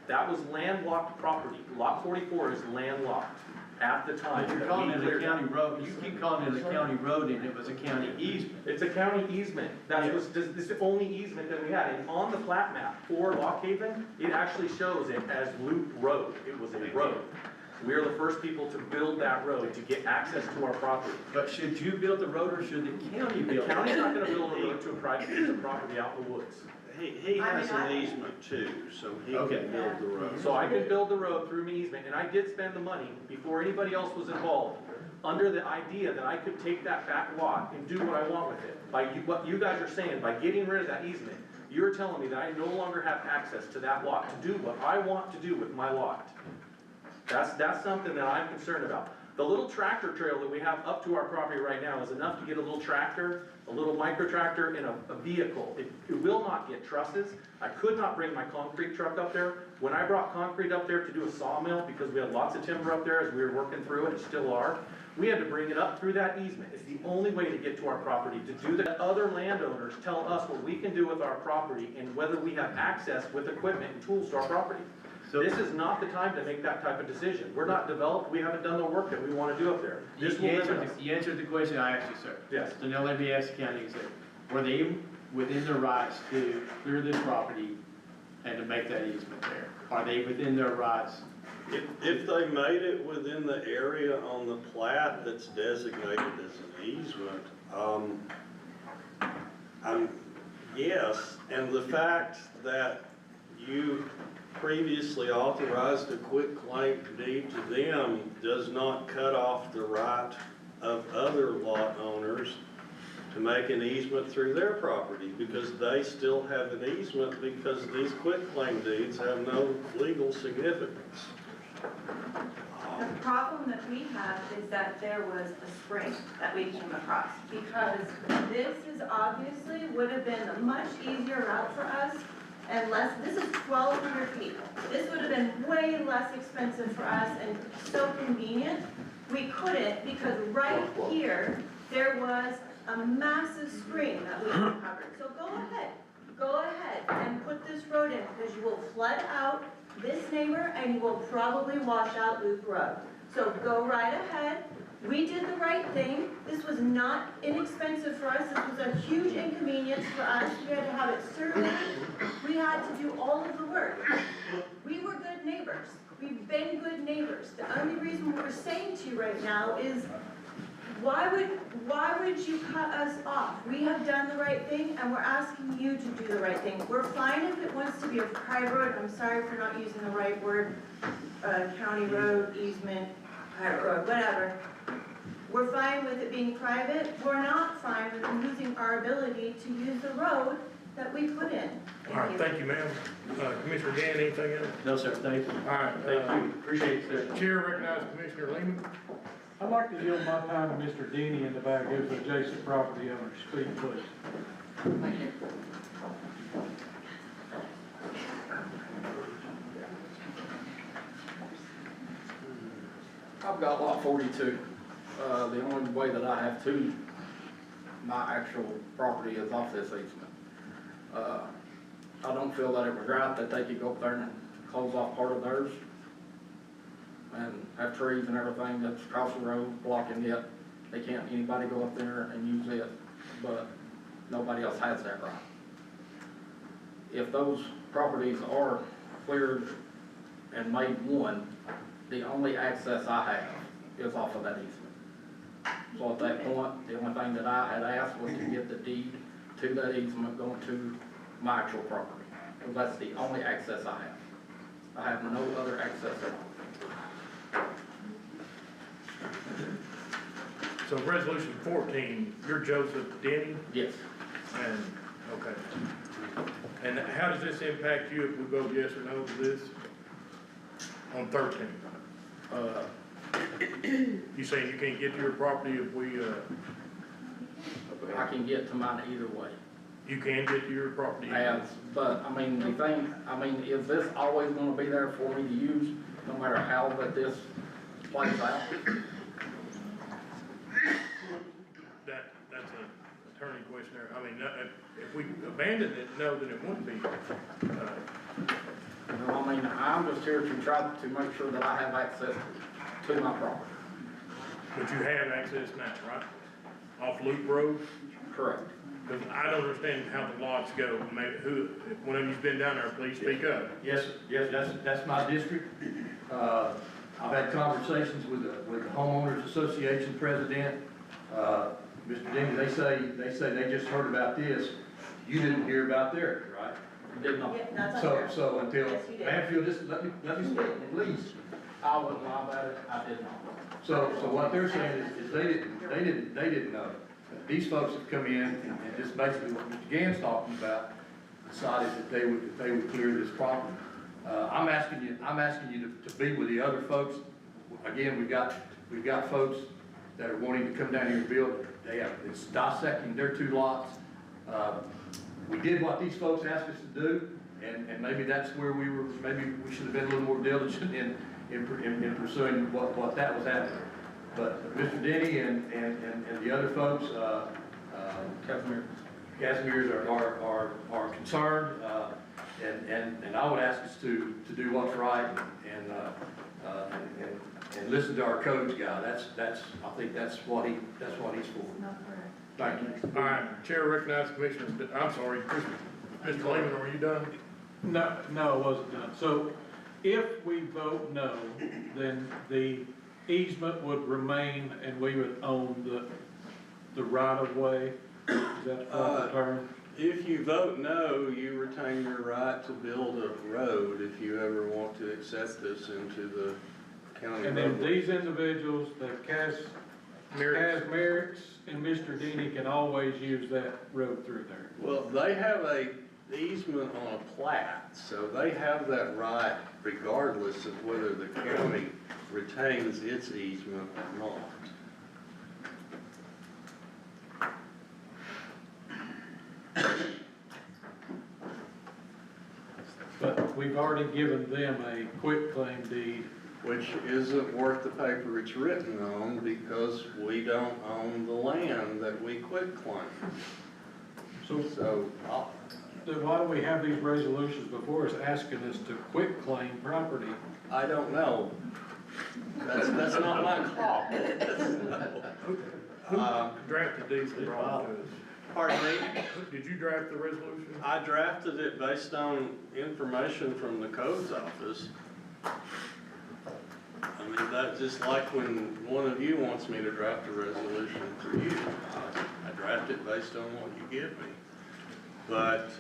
that was landlocked property. Lot 44 is landlocked at the time. But you're that calling we it a cleared county road, you keep calling it a county road and it was a county easement. It's a county easement. This is the only easement that we had. And on the plat map for Lock Haven, it actually shows it as Loop Road. It was a road. We are the first people to build that road to get access to our property. But should you build the road or should the county The build it? county's not gonna build a road to a private piece of property out in the woods. He has an easement too, so he Okay. can build the road. So I could build the road through an easement, and I did spend the money before anybody else was involved, under the idea that I could take that back lot and do what I want with it. What you guys are saying, by getting rid of that easement, you're telling me that I no longer have access to that lot to do what I want to do with my lot. That's something that I'm concerned about. The little tractor trail that we have up to our property right now is enough to get a little tractor, a little micro tractor, and a vehicle. It will not get trusses. I could not bring my concrete truck up there. When I brought concrete up there to do a sawmill, because we had lots of timber up there as we were working through it, and still are, we had to bring it up through that easement. It's the only way to get to our property. To do that, other landowners tell us what we can do with our property and whether we have access with equipment and tools to our property. This is not the time to make that type of decision. We're not developed, we haven't done the work that we want to do up there. This will limit us. You answered the question I asked you, sir. Yes. So now let me ask the county executive, were they within their rights to clear this property and to make that easement there? Are they within their rights? If they made it within the area on the plat that's designated as an easement, yes, and the fact that you previously authorized a quitclaim deed to them does not cut off the right of other lot owners to make an easement through their property, because they still have an easement, because these quitclaim deeds have no legal significance. The problem that we have is that there was a spring that we came across, because this is obviously would have been a much easier route for us and less, this is 1,200 feet. This would have been way less expensive for us and so convenient. We couldn't, because right here, there was a massive spring that we uncovered. So go ahead and put this road in, because you will flood out this neighbor and you will probably wash out Loop Road. So go right ahead. We did the right thing. This was not inexpensive for us. This was a huge inconvenience for us. We had to have it surveyed. We had to do all of the work. We were good neighbors. We've been good neighbors. The only reason we're saying to you right now is, why would you cut us off? We have done the right thing, and we're asking you to do the right thing. We're fine if it wants to be a private road. I'm sorry for not using the right word, county road, easement, private road, whatever. We're fine with it being private. We're not fine with them losing our ability to use the road that we put in. All right, thank you, ma'am. Commissioner Gann, anything else? No, sir, thank you. All right, Thank you, appreciate it, sir. Chair recognizes Commissioner Lehman. I'd like to yield my time to Mr. Denny in the back, who's adjacent property owner. Speak, please. Thank you. I've got lot 42. The only way that I have to my actual property is off this easement. I don't feel that it was right that they could go up there and close off part of theirs and have trees and everything that's across the road blocking it. They can't, anybody go up there and use it, but nobody else has that right. If those properties are cleared and made one, the only access I have is off of that easement. So at that point, the only thing that I had asked was to get the deed to that easement going to my actual property. Because that's the only access I have. I have no other access at all. So resolution 14, you're Joseph Denny? Yes. And, okay. And how does this impact you if we vote yes or no to this on 13? You saying you can't get to your property if we, I can get to mine either way. you can get to your property? But, I mean, the thing, is this always gonna be there for me to use, no matter how that this plays out? That's an attorney question there. I mean, if we abandon it, no, then it wouldn't be. No, I mean, I'm just here to try to make sure that I have access to my property. But you have access now, right? Off Loop Road? Correct. Because I don't understand how the lots go. Maybe one of you's been down there, please speak up. Yes, that's my district. I've had conversations with the homeowners association president. Mr. Denny, they say they just heard about this. You didn't hear about theirs, right? Did not. Yeah, that's unfair. So until, Yes, you did. Manfield, just let me speak, please. I wouldn't lie about it, I did not. So what they're saying is they didn't know. These folks have come in and just basically what Mr. Gann's talking about, decided that they would clear this property. I'm asking you to be with the other folks. Again, we've got folks that are wanting to come down here and build. It's dissecting their two lots. We did what these folks asked us to do, and maybe that's where maybe we should have been a little more diligent in pursuing what that was happening. But Mr. Denny and the other folks, Casimir's are concerned, and I would ask us to do what's right and listen to our codes guy. I think that's what he's for. Not correct. Thank you. All right, Chair recognizes Commissioner, I'm sorry, Mr. Lehman, are you done? No, I wasn't done. So if we vote no, then the easement would remain and we would own the right of way? Is that the proper term? If you vote no, you retain your right to build a road if you ever want to accept this into the county And then roadway. these individuals, the Merrick's and Mr. Denny can always use that road through there. Well, they have a easement on a plat, so they have that right regardless of whether the county retains its easement or not. But we've already given them a quitclaim deed. Which isn't worth the paper it's written on because we don't own the land that we quitclaim. So, Then why do we have these resolutions before us asking us to quitclaim property? I don't know. That's not my call. Who drafted these and brought them to us? Pardon me? Did you draft the resolution? I drafted it based on information from the codes office. I mean, that's just like when one of you wants me to draft a resolution for you. I draft it based on what you give me. But,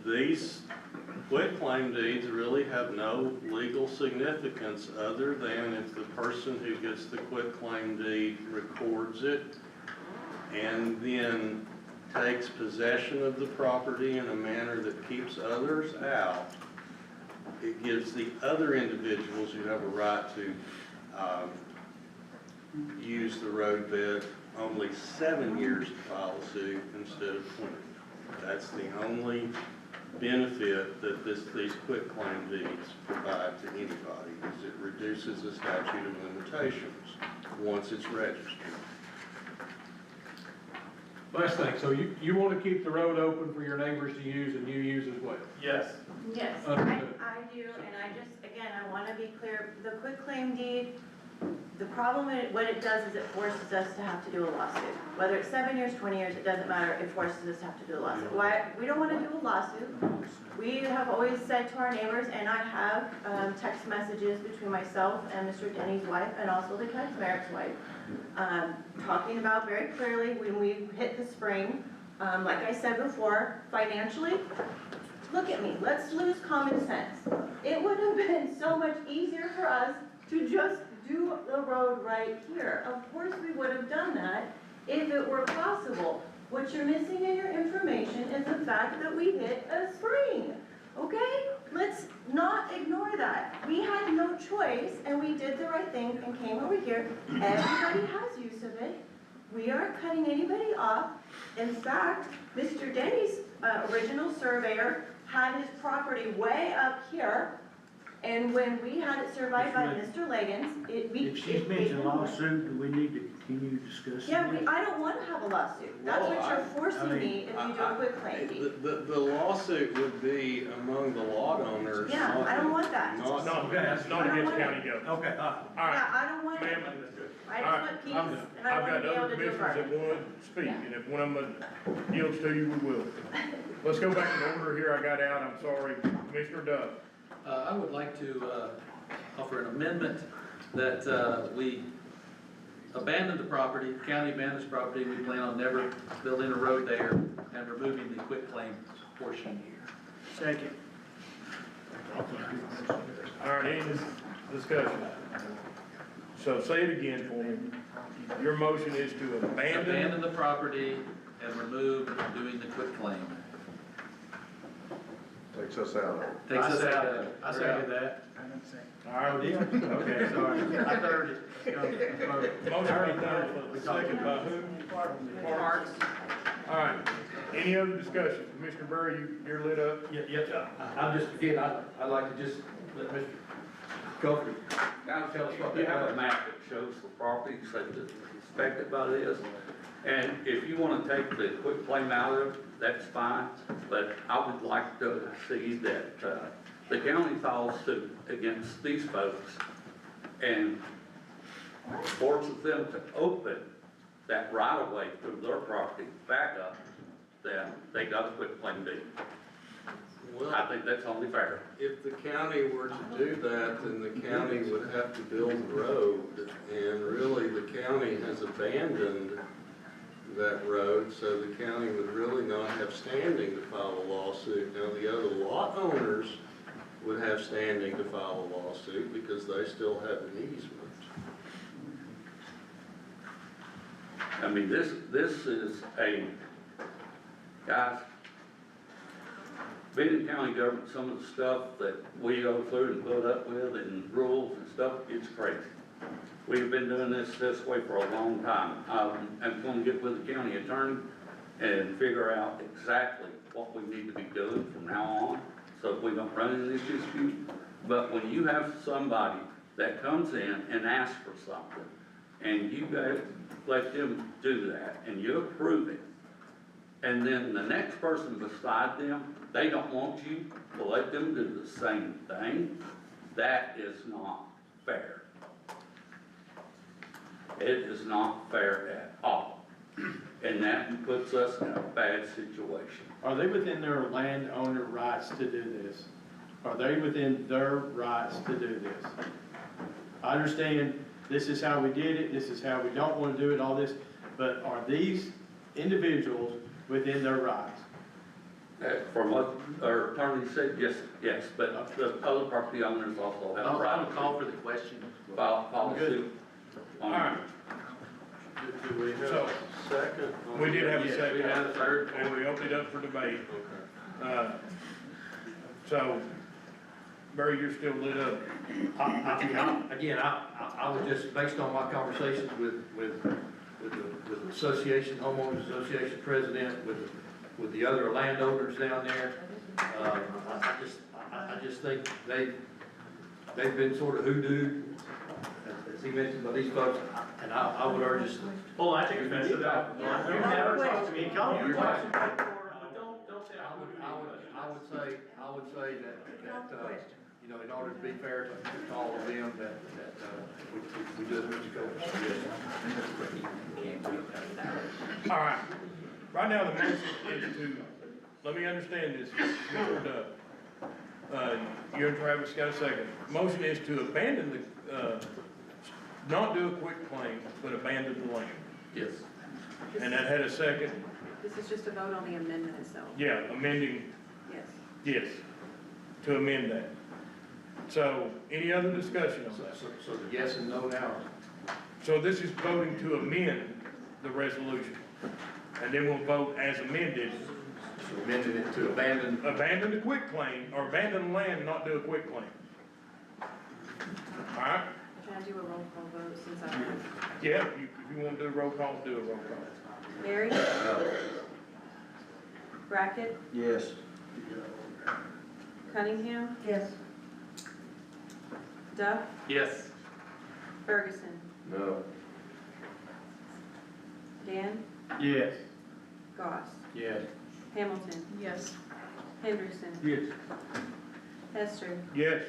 these quitclaim deeds really have no legal significance other than if the person who gets the quitclaim deed records it and then takes possession of the property in a manner that keeps others out. It gives the other individuals who have a right to use the roadbed only 7 years to file a suit instead of 20. That's the only benefit that these quitclaim deeds provide to anybody, is it reduces the statute of limitations once it's registered. Last thing, so you want to keep the road open for your neighbors to use and you use as well? Yes. Yes, Understood. I do, and again, I want to be clear, the quitclaim deed, the problem, what it does is it forces us to have to do a lawsuit. Whether it's 7 years, 20 years, it doesn't matter, it forces us to have to do a lawsuit. Why? We don't want to do a lawsuit. We have always said to our neighbors, and I have text messages between myself and Mr. Denny's wife, and also the Merrick's wife, talking about very clearly when we hit the spring, like I said before, financially, look at me, let's lose common sense. It would have been so much easier for us to just do the road right here. Of course we would have done that if it were possible. What you're missing in your information is the fact that we hit a spring, okay? Let's not ignore that. We had no choice, and we did the right thing and came over here. Everybody has use of it. We aren't cutting anybody off. In fact, Mr. Denny's original surveyor had his property way up here, and when we had it surveyed by Mr. Leggins, If she's mentioned lawsuit, do we need to continue discussing Yeah, it? I don't wanna have a lawsuit. That's what you're forcing me if you do a quick claim deed. The lawsuit would be among the lot owners. Yeah, I don't want that. Not- Not, that's not against county government. Okay, All right. Yeah, I don't want it. Ma'am, I all just right, want peace, I'm done. and I I've wanna got be able other to do it commissioners right. that want to speak, Yeah. and if one of them yields to you, we will. Let's go back in order here, I got out, I'm sorry. Commissioner Duff. I would like to offer an amendment that we abandon the property, county abandons property, we plan on never building a road there and removing the quitclaim portion. Second. All right, any discussion? So say it again for me. Your motion is to Abandon the property and remove doing the quitclaim. Takes us out of it. Takes us out of it. I second that. All right, Okay, sorry. I third it. motion by Duff, second by who? Parks. All right, any other discussion? Commissioner Burry, you're lit up? I'm just, again, I'd like to just let Mr. Coker Now, tell us what you that have a was. map that shows the property, so it's inspected by this. And if you wanna take the quitclaim out of it, that's fine, but I would like to see that, the county files suit against these folks and forces them to open that right of way through their property back up, then they got a quitclaim deed. I think that's only fair. If the county were to do that, then the county would have to build a road, and really, the county has abandoned that road, so the county would really not have standing to file a lawsuit. Now, the other lot owners would have standing to file a lawsuit because they still have an easement. I mean, this is guys, being in county government, some of the stuff that we go through and put up with and rules and stuff, it's crazy. We've been doing this way for a long time. I'm gonna get with the county attorney and figure out exactly what we need to be doing from now on, so we don't run into this dispute. But when you have somebody that comes in and asks for something, and you guys let them do that, and you approve it, and then the next person beside them, they don't want you to let them do the same thing, that is not fair. It is not fair at all. And that puts us in a bad situation. Are they within their landowner rights to do this? Are they within their rights to do this? I understand this is how we did it, this is how we don't want to do it, all this, but are these individuals within their rights? From what our attorney said, yes, but the other property owners also have a right. I'll call for the question. File suit. All right, Do we have So, a second? we did have a Yes, second. we had a third. And we opened it up for debate. Okay. So, Barry, you're still lit up. I was just, based on my conversations with the association, homeowners association president, with the other landowners down there, I just think they've been sort of hoodooed, as he mentioned, by these folks, and I would urge us. Oh, I take offense to that. Yeah. You never talk to me, call your question. I would say that, you know, in order to be fair to all of them, that we do as Mr. Coker suggested. All right, right now the motion is to, let me understand this, Mr. Duff. You and Travis got a second. Motion is to abandon the, not do a quick claim, but abandon the land. Yes. And that had a second, This is just a vote on the amendment itself. yeah, amending, Yes. yes, to amend that. So, any other discussion on that? So the yes and no now. So this is voting to amend the resolution. and then we'll vote as amended. So amended it to abandon. Abandon the quit claim, or abandon the land and not do a quit claim. All right? Can I do a roll call vote since I have? Yeah, if you want to do a roll call, do a roll call. Barry? Brackett? Yes. Cunningham? Yes. Duff? Yes. Ferguson? No. Dan? Yes. Goss? Yes. Hamilton? Yes. Hendrickson? Yes. Hester? Yes.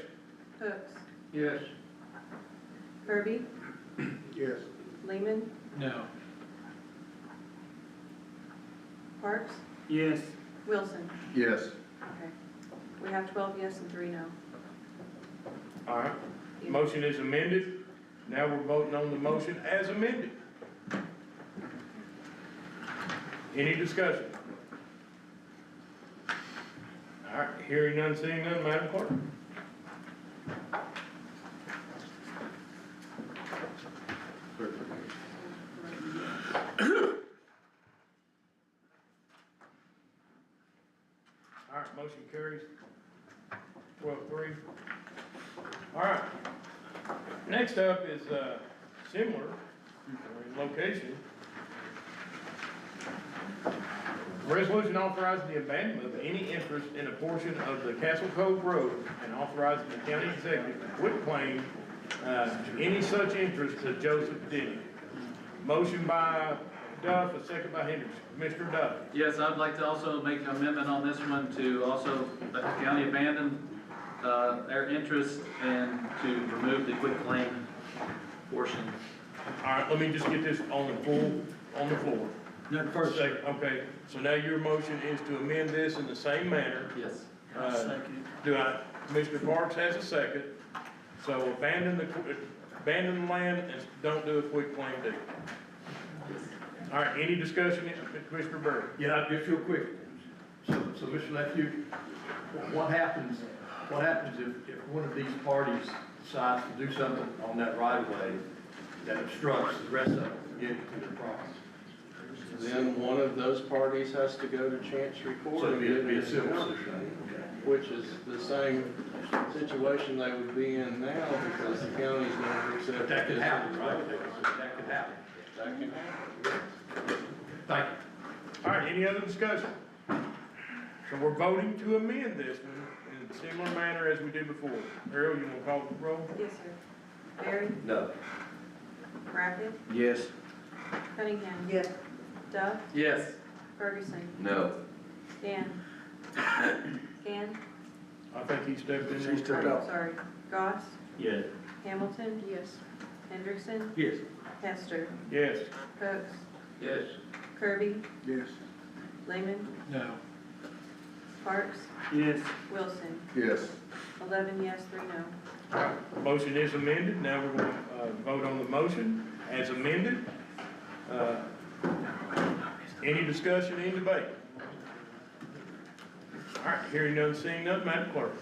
Hooks? Yes. Kirby? Yes. Lehman? No. Parks? Yes. Wilson? Yes. Okay. We have 12 yes and 3 no. All right. Motion is amended. Now we're voting on the motion as amended. Any discussion? All right, hearing none, seeing none, Madam Clerk. All right, motion carries 12-3. All right. Next up is similar in location. Resolution authorizing the abandonment of any interest in a portion of the Castle Cove Road and authorizing the county executive to quit claim any such interest to Joseph Denny. Motion by Duff, a second by Hendricks. Commissioner Duff. Yes, I'd like to also make an amendment on this one to also let the county abandon their interest and to remove the quitclaim portion. All right, let me just get this on the floor. None first. Second, okay, so now your motion is to amend this in the same manner. Yes. Commissioner Parks has a second. So abandon the land and don't do a quick claim deed. All right, any discussion, Commissioner Burr? Yeah, just real quick. So Mr. Lefevre, what happens if one of these parties decides to do something on that right of way that obstructs the rest of them from getting to their property? Then one of those parties has to go to Chancery Court. So it'd be and a get an civil injunction, suit. which is the same situation they would be in now because the county's never accepted. But that could this happen, as a right? roadway. That could happen. That can happen. Thank you. All right, any other discussion? So we're voting to amend this one in a similar manner as we did before. Earl, you want to call the roll? Yes, sir. Barry? No. Brackett? Yes. Cunningham? Yes. Duff? Yes. Ferguson? No. Dan? Dan? I think he stepped in. She stepped out. Sorry. Goss? Yes. Hamilton? Yes. Hendrickson? Yes. Hester? Yes. Hooks? Yes. Kirby? Yes. Lehman? No. Parks? Yes. Wilson? Yes. 11 yes, 3 no. All right, motion is amended. Now we're going to vote on the motion as amended. Any discussion, any debate? All right, hearing none, seeing none, Madam Clerk.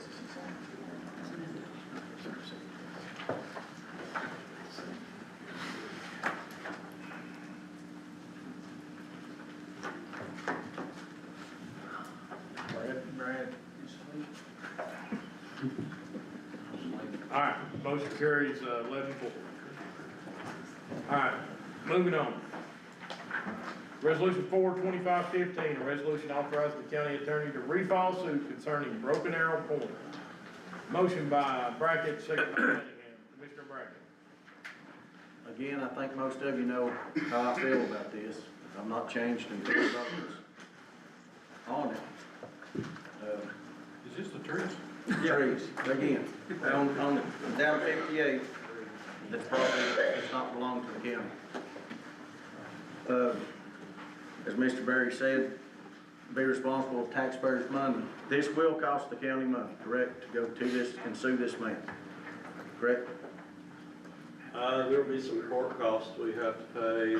All right, motion carries 11-4. All right, moving on. Resolution 4/2515, a resolution authorizing the county attorney to refile suit concerning Broken Arrow Point. Motion by Brackett, second by Cunningham. Commissioner Brackett. Again, I think most of you know how I feel about this. I'm not changed in 2 votes on it. Is this the trees? Trees, again, on down 58, that's property does not belong to the county. As Mr. Berry said, be responsible for taxpayers' money. This will cost the county money, correct, to go to this and sue this man, correct? There'll be some court costs we have to pay.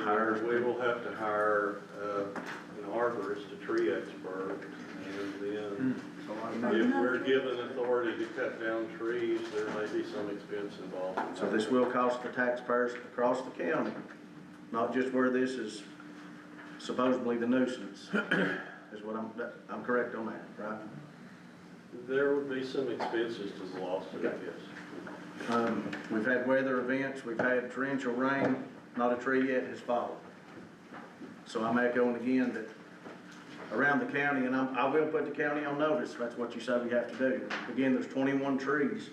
We will have to hire an arborist, a tree expert, and then if we're given authority to cut down trees, there may be some expense involved. So this will cost the taxpayers across the county, not just where this is supposedly the nuisance, is what I'm correct on that, right? There would be some expenses to the lawsuit, yes. We've had weather events, we've had torrential rain, not a tree yet has fallen. So I'm echoing again that around the county, and I will put the county on notice, if that's what you say we have to do. Again, there's 21 trees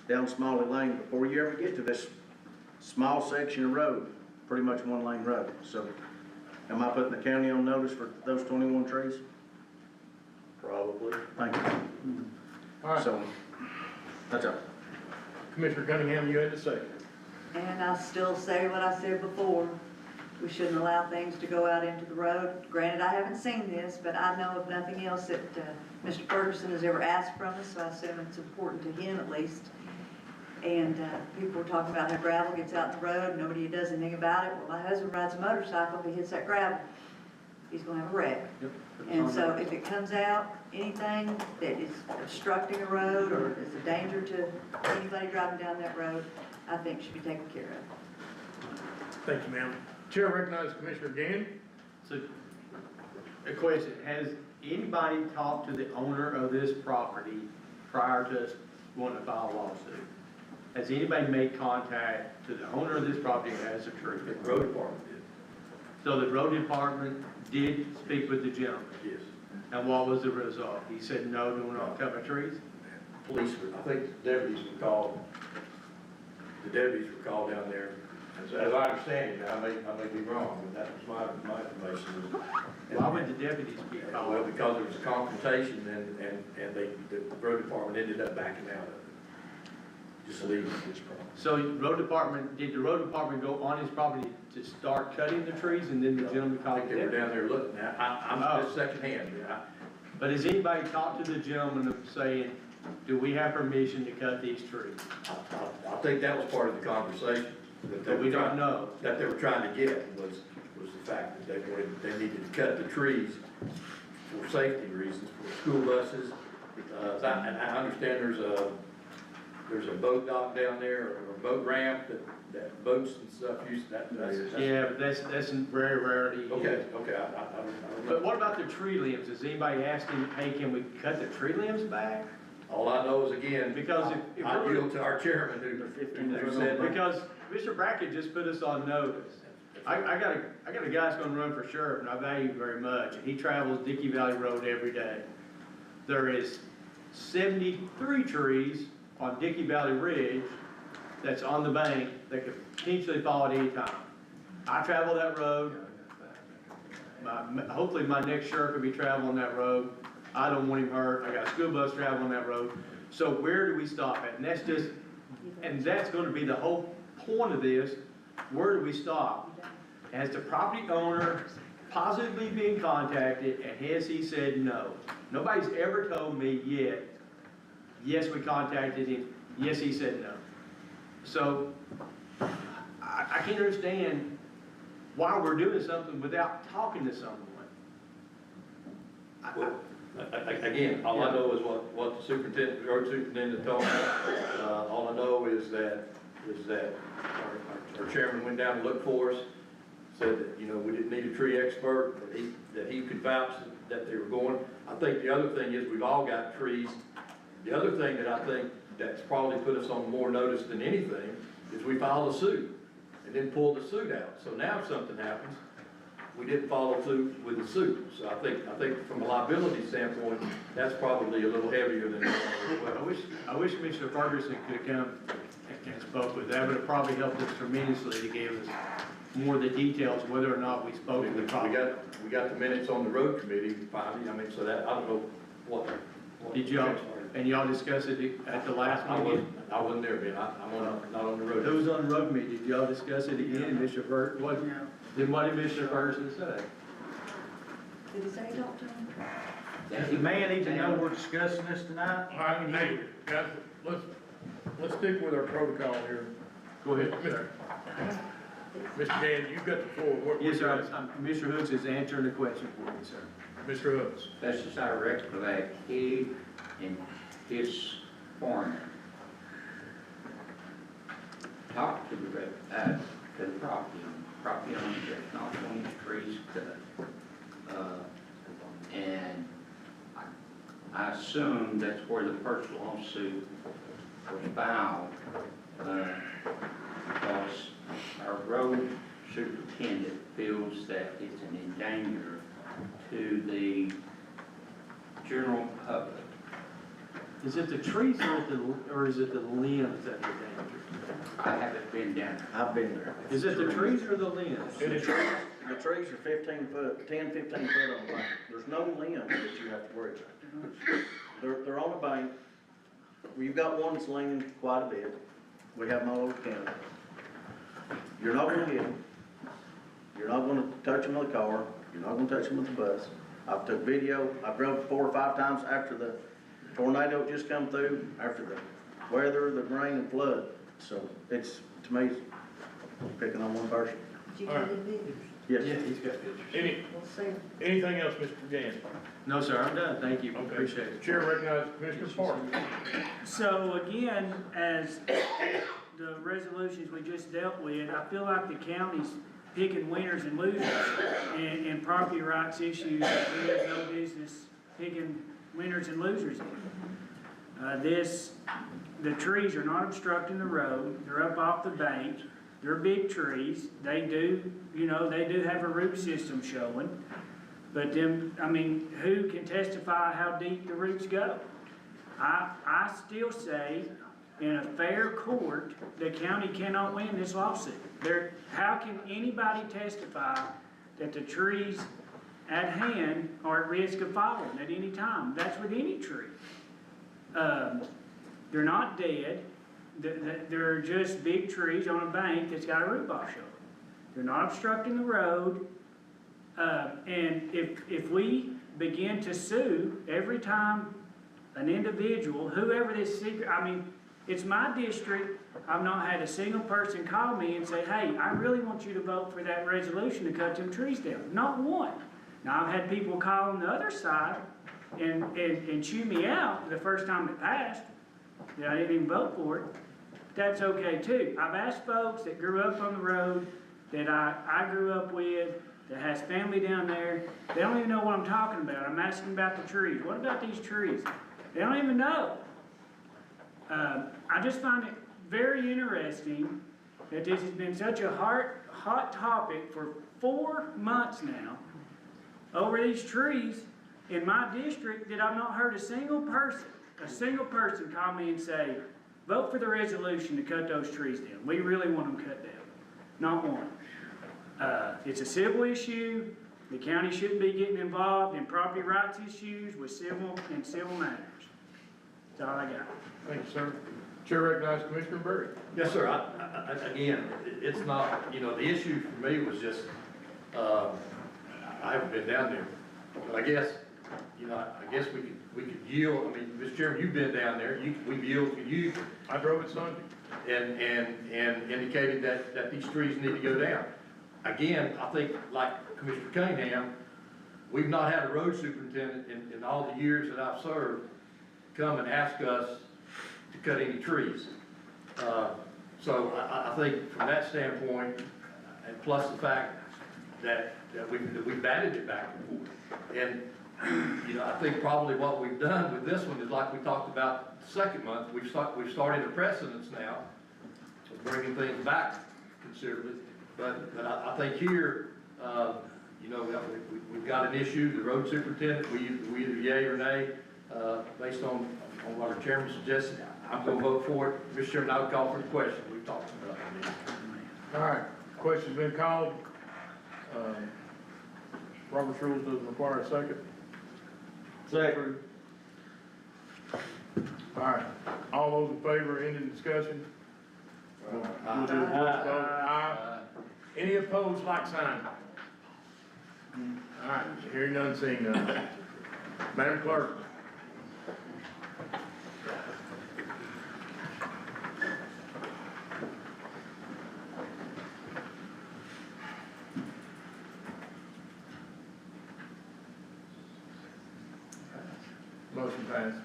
down Smalley Lane before you ever get to this small section of road, pretty much one lane road. So am I putting the county on notice for those 21 trees? Probably. Thank you. All right, So, that's all. Commissioner Cunningham, you had to say. And I still say what I said before, we shouldn't allow things to go out into the road. Granted, I haven't seen this, but I know of nothing else that Mr. Ferguson has ever asked from us, so I assume it's important to him at least. And people were talking about how gravel gets out in the road, nobody does anything about it. Well, my husband rides a motorcycle, if he hits that gravel, he's gonna have a wreck. And so if it comes out, anything that is obstructing a road or is a danger to anybody driving down that road, I think should be taken care of. Thank you, ma'am. Chair recognizes Commissioner Gann. So, a question, has anybody talked to the owner of this property prior to us wanting to file a lawsuit? Has anybody made contact to the owner of this property who has a tree? The road department did. So the road department did speak with the gentleman? Yes. And what was the result? He said, no, do not cut my trees? Police, I think the deputies were called down there. As I understand it, I may be wrong, but that was my information. Why would the deputies be Well, called? because there was a confrontation and the road department ended up backing out of it. Just leaving this problem. So did the road department go on his property to start cutting the trees and then the gentleman I called think the they were deputy? down there looking at, I'm just secondhand, yeah. But has anybody talked to the gentleman of saying, do we have permission to cut these trees? I think that was part of the conversation. But we don't know. That they were trying to get was the fact that they needed to cut the trees for safety reasons, for school buses. And I understand there's a boat dock down there, or a boat ramp that boats and stuff use that. Yeah, but that's very rarely. Okay, I don't know. But what about the tree limbs? Has anybody asked him, hey, can we cut the tree limbs back? All I know is, again, Because if I we're- yield to our chairman who said. Because Mr. Brackett just put us on notice. I got a guy that's gonna run for sheriff, and I value him very much, and he travels Dickey Valley Road every day. There is 73 trees on Dickey Valley Ridge that's on the bank that could potentially fall at any time. I travel that road. Hopefully my next sheriff will be traveling that road. I don't want him hurt. I got a school bus traveling that road. So where do we stop at? And that's gonna be the whole point of this. Where do we stop? Has the property owner positively been contacted, and has he said no? Nobody's ever told me yet, yes, we contacted him, yes, he said no. So, I can't understand why we're doing something without talking to someone. Well, again, all I know is what the superintendent, road superintendent told me. All I know is that our chairman went down and looked for us, said that, we didn't need a tree expert, that he could vouch that they were going. I think the other thing is we've all got trees. The other thing that I think that's probably put us on more notice than anything is we filed a suit and then pulled the suit out. So now if something happens, we didn't follow through with the suit. So I think from a liability standpoint, that's probably a little heavier than normal as well. I wish Mr. Ferguson could come and spoke with that, but it probably helped us tremendously to give us more of the details, whether or not we spoke to the property. We got the minutes on the road committee finally. So that, I don't know what. Did y'all, and y'all discuss it at the last meeting? I wasn't there, Ben. I'm not on the road. Who was on the road meeting? Did y'all discuss it again, Mr. Ferguson? Then what did Mr. Ferguson say? Did he say he talked to him? Does the man even know we're discussing this tonight? All right, hey, guys, let's stick with our protocol here. Go ahead. Mr. Gann, you've got the floor. Yes, sir. Mr. Hoods is answering the question for me, sir. Mr. Hoods. That's just I recollect, he and his foreman talked to the property owner, that not want his trees cut. assume that's where the first lawsuit was filed, because our road superintendent feels that it's an endanger to the general public. Is it the trees or is it the limbs that are dangerous? I haven't been down there. I've been there. Is it the trees or the limbs? The trees are 15 foot, 10, 15 foot on the bank. There's no limbs that you have to worry about. They're on a bank. We've got one that's leaning quite a bit. We have them all over the county. You're not gonna hit them. You're not gonna touch them with a car. You're not gonna touch them with a bus. I've took video. I've drove 4 or 5 times after the tornado just come through, after the weather, the rain and flood. So it's, to me, it's picking on one person. Did you All right. take the pictures? Yes. Yeah, he's got pictures. Anything else, Mr. Gann? No, sir, I'm done, thank you, Okay. appreciate it. Chair recognizes Commissioner Parker. So again, as the resolutions we just dealt with, I feel like the county's picking winners and losers in property rights issues that we have no business picking winners and losers in. The trees are not obstructing the road, they're up off the bank, they're big trees, they do have a root system showing, but who can testify how deep the roots go? I still say, in a fair court, the county cannot win this lawsuit. How can anybody testify that the trees at hand are at risk of falling at any time? That's with any tree. They're not dead. They're just big trees on a bank that's got a root ball showing. They're not obstructing the road. And if we begin to sue every time an individual, whoever this secret, it's my district, I've not had a single person call me and say, hey, I really want you to vote for that resolution to cut them trees down. Not one. Now, I've had people call on the other side and chew me out the first time it passed, that I didn't even vote for it. But that's okay too. I've asked folks that grew up on the road, that I grew up with, that has family down there, they don't even know what I'm talking about. I'm asking about the trees. What about these trees? They don't even know. I just find it very interesting that this has been such a hot topic for 4 months now over these trees in my district, that I've not heard a single person call me and say, vote for the resolution to cut those trees down. We really want them cut down. Not one. It's a civil issue. The county shouldn't be getting involved in property rights issues with civil matters. That's all I got. Thank you, sir. Chair recognizes Commissioner Berry. Yes, sir. Again, it's not, the issue for me was just, I haven't been down there. But I guess we could yield. Mr. Chairman, you've been down there. We've yielded to you. I drove it Sunday. And indicated that these trees need to go down. Again, I think, like Commissioner Cunningham, we've not had a road superintendent in all the years that I've served come and ask us to cut any trees. So I think from that standpoint, and plus the fact that we batted it back and forth. And, I think probably what we've done with this one is like we talked about the second month, we've started a precedence now of bringing things back considerably. But I think here, we've got an issue, the road superintendent, we either yay or nay, based on what our chairman suggested. I'm going to vote for it. Mr. Chairman, I would call for the question we've talked about. All right, question's been called. Robert's rules doesn't require a second. Second. All right, all those in favor, ending discussion? We'll do a voice vote. Aye. Any opposed, like sign? All right, hearing none, seeing none. Madam Clerk. Motion passed.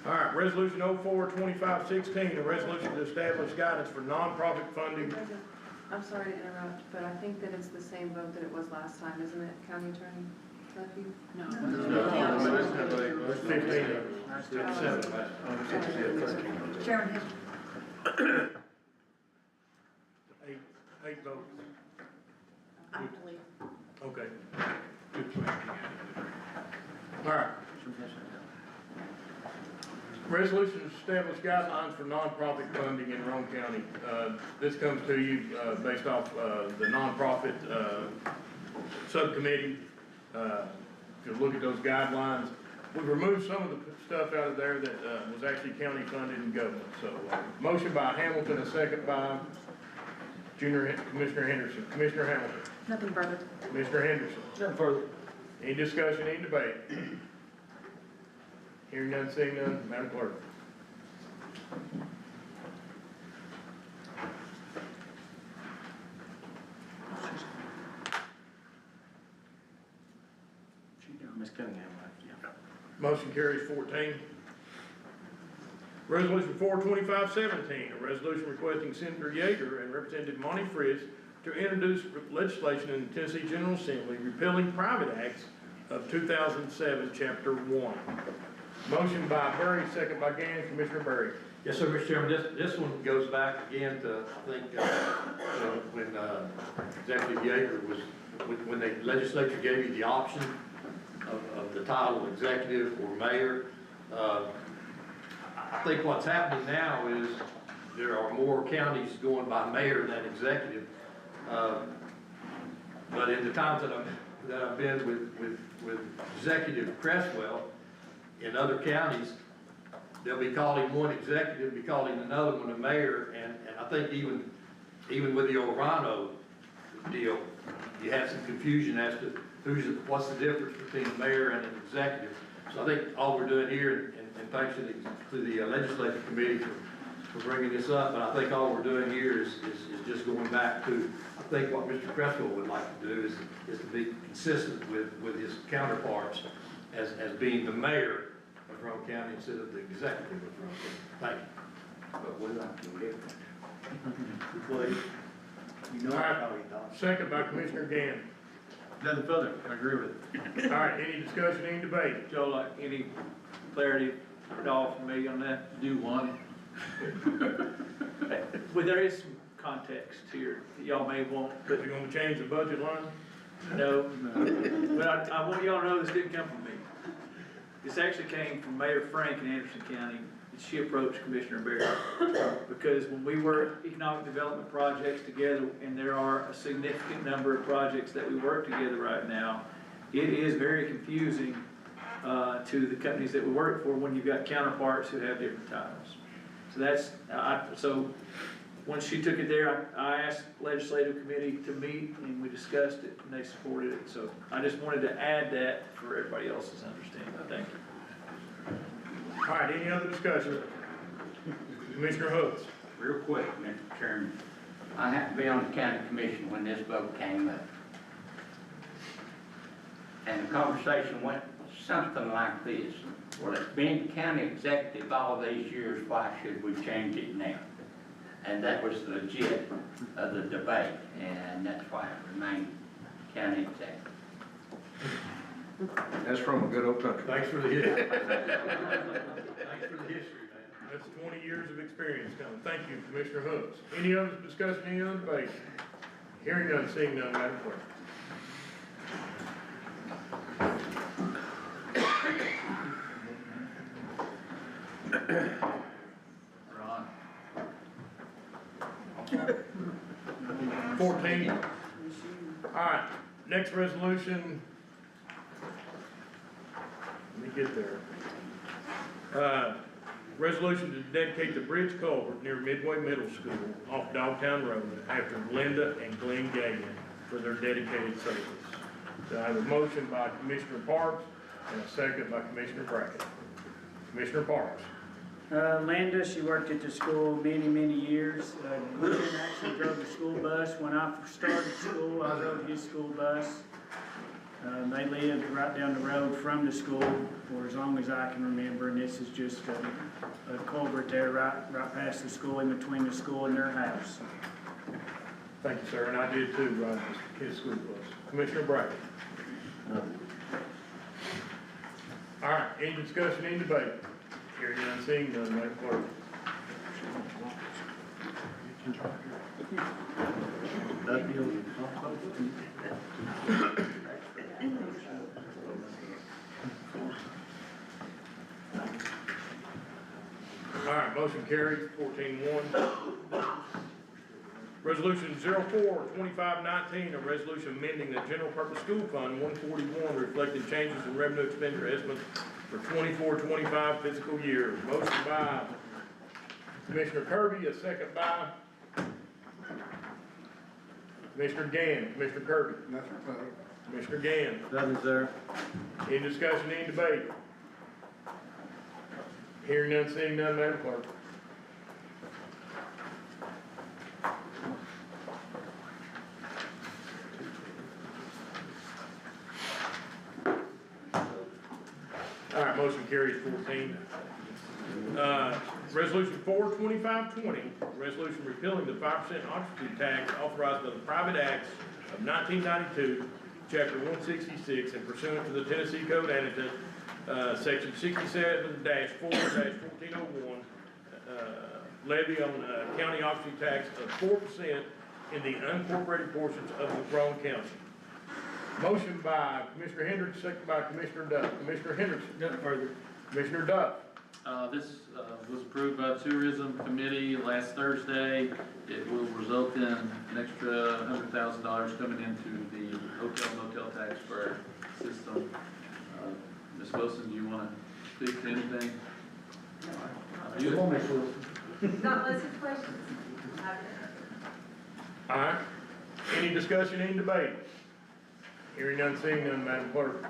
All right, resolution 04-2516, a resolution to establish guidance for nonprofit funding I'm sorry to interrupt, but I think that it's the same vote that it was last time, isn't it, County Attorney Duffy? No, let's have There's 15. Chairman, Eight votes. I believe. Okay. All right. Resolution to establish guidelines for nonprofit funding in Roane County. This comes to you based off the nonprofit subcommittee. If you look at those guidelines, we've removed some of the stuff out of there that was actually county funded and government. So motion by Hamilton, a second by Commissioner Henderson. Commissioner Hamilton. Nothing further. Commissioner Henderson. Nothing further. Any discussion, any debate? Hearing none, seeing none, Madam Clerk. Ms. Cunningham, yeah. Motion carries 14. Resolution 42517, a resolution requesting Senator Yeager and Representative Monty Fritz to introduce legislation in the Tennessee General Assembly repealing private acts of 2007, Chapter 1. Motion by Berry, second by Gann. Commissioner Berry. Yes, sir, Mr. Chairman, this one goes back again to, I think, when Executive Yeager was, when the legislature gave you the option of the title executive or mayor. I think what's happening now is there are more counties going by mayor than executive. But in the times that I've been with Executive Cresswell in other counties, they'll be calling one executive, be calling another one a mayor, and I think even with the Orano deal, you have some confusion as to what's the difference between a mayor and an executive. So I think all we're doing here, and thanks to the legislative committee for bringing this up, but I think all we're doing here is just going back to, I think what Mr. Cresswell would like to do is to be consistent with his counterparts as being the mayor of Roane County instead of the executive of Roane County. Thank you. But we're not gonna get Please. You know All right. how he thought. Second by Commissioner Gann. Nothing further, I agree with it. All right, any discussion, any debate? Joe, like any clarity at all from me on that? Do one. Well, there is some context here that y'all may want, but Are you gonna change the budget line? no. But I want y'all to know this didn't come from me. This actually came from Mayor Frank in Anderson County. She approached Commissioner Berry. Because when we work economic development projects together, and there are a significant number of projects that we work together right now, it is very confusing to the companies that we work for when you've got counterparts who have different titles. So that's, so when she took it there, I asked legislative committee to meet and we discussed it and they supported it. So I just wanted to add that for everybody else's understanding. Thank you. All right, any other discussion? Commissioner Hooks. Real quick, Mr. Chairman, I happened to be on the county commission when this vote came up. And the conversation went something like this. Well, it's been county executive all these years, why should we change it now? And that was the gist of the debate, and that's why it remained county executive. That's from a good old country. Thanks for the history. Thanks for the history, man. That's 20 years of experience coming. Thank you, Commissioner Hooks. Any other discussion, any other debate? Hearing none, seeing none, Madam Clerk. Ron. 14. All right, next resolution. Let me get there. Resolution to dedicate the bridge culvert near Midway Middle School off Dogtown Road after Linda and Glenn Gagan for their dedicated service. So I have a motion by Commissioner Parks and a second by Commissioner Brackett. Commissioner Parks. Linda, she worked at the school many years. Glenn actually drove the school bus. When I started school, I drove his school bus. They lived right down the road from the school for as long as I can remember, and this is just a culvert there right past the school, in between the school and their house. Thank you, sir, and I did too, Ryan, his school bus. Commissioner Brackett. All right, any discussion, any debate? Hearing none, seeing none, Madam Clerk. All right, motion carries 14-1. Resolution 04-2519, a resolution amending the general purpose school fund 141, reflecting changes in revenue expenditure estimates for 24-25 fiscal year. Motion by Commissioner Kirby, a second by Commissioner Gann. Commissioner Kirby. Commissioner Gann. Nothing, sir. Any discussion, any debate? Hearing none, seeing none, Madam Clerk. All right, motion carries 14. Resolution 4-2520, resolution repealing the 5% occupancy tax authorized by the Private Acts of 1992, Chapter 166, and pursuant to the Tennessee Code Annotated, Section 67-4-1401, levy on county occupancy tax of 4% in the unincorporated portions of Roane County. Motion by Commissioner Hendricks, second by Commissioner Duff. Commissioner Hendricks. Nothing further. Commissioner Duff. This was approved by the Tourism Committee last Thursday. It will result in an extra $100,000 coming into the hotel motel tax for our system. Ms. Wilson, do you want to speak to anything? Not listed questions? All right. Any discussion, any debate? Hearing none, seeing none, Madam Clerk.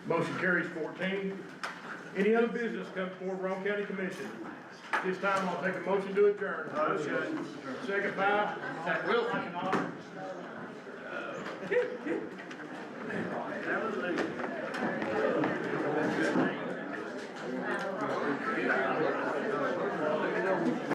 Motion carries 14. Any other business come before Roane County Commission? This time I'll take a motion to adjourn. Motion. Second by Wilson. That was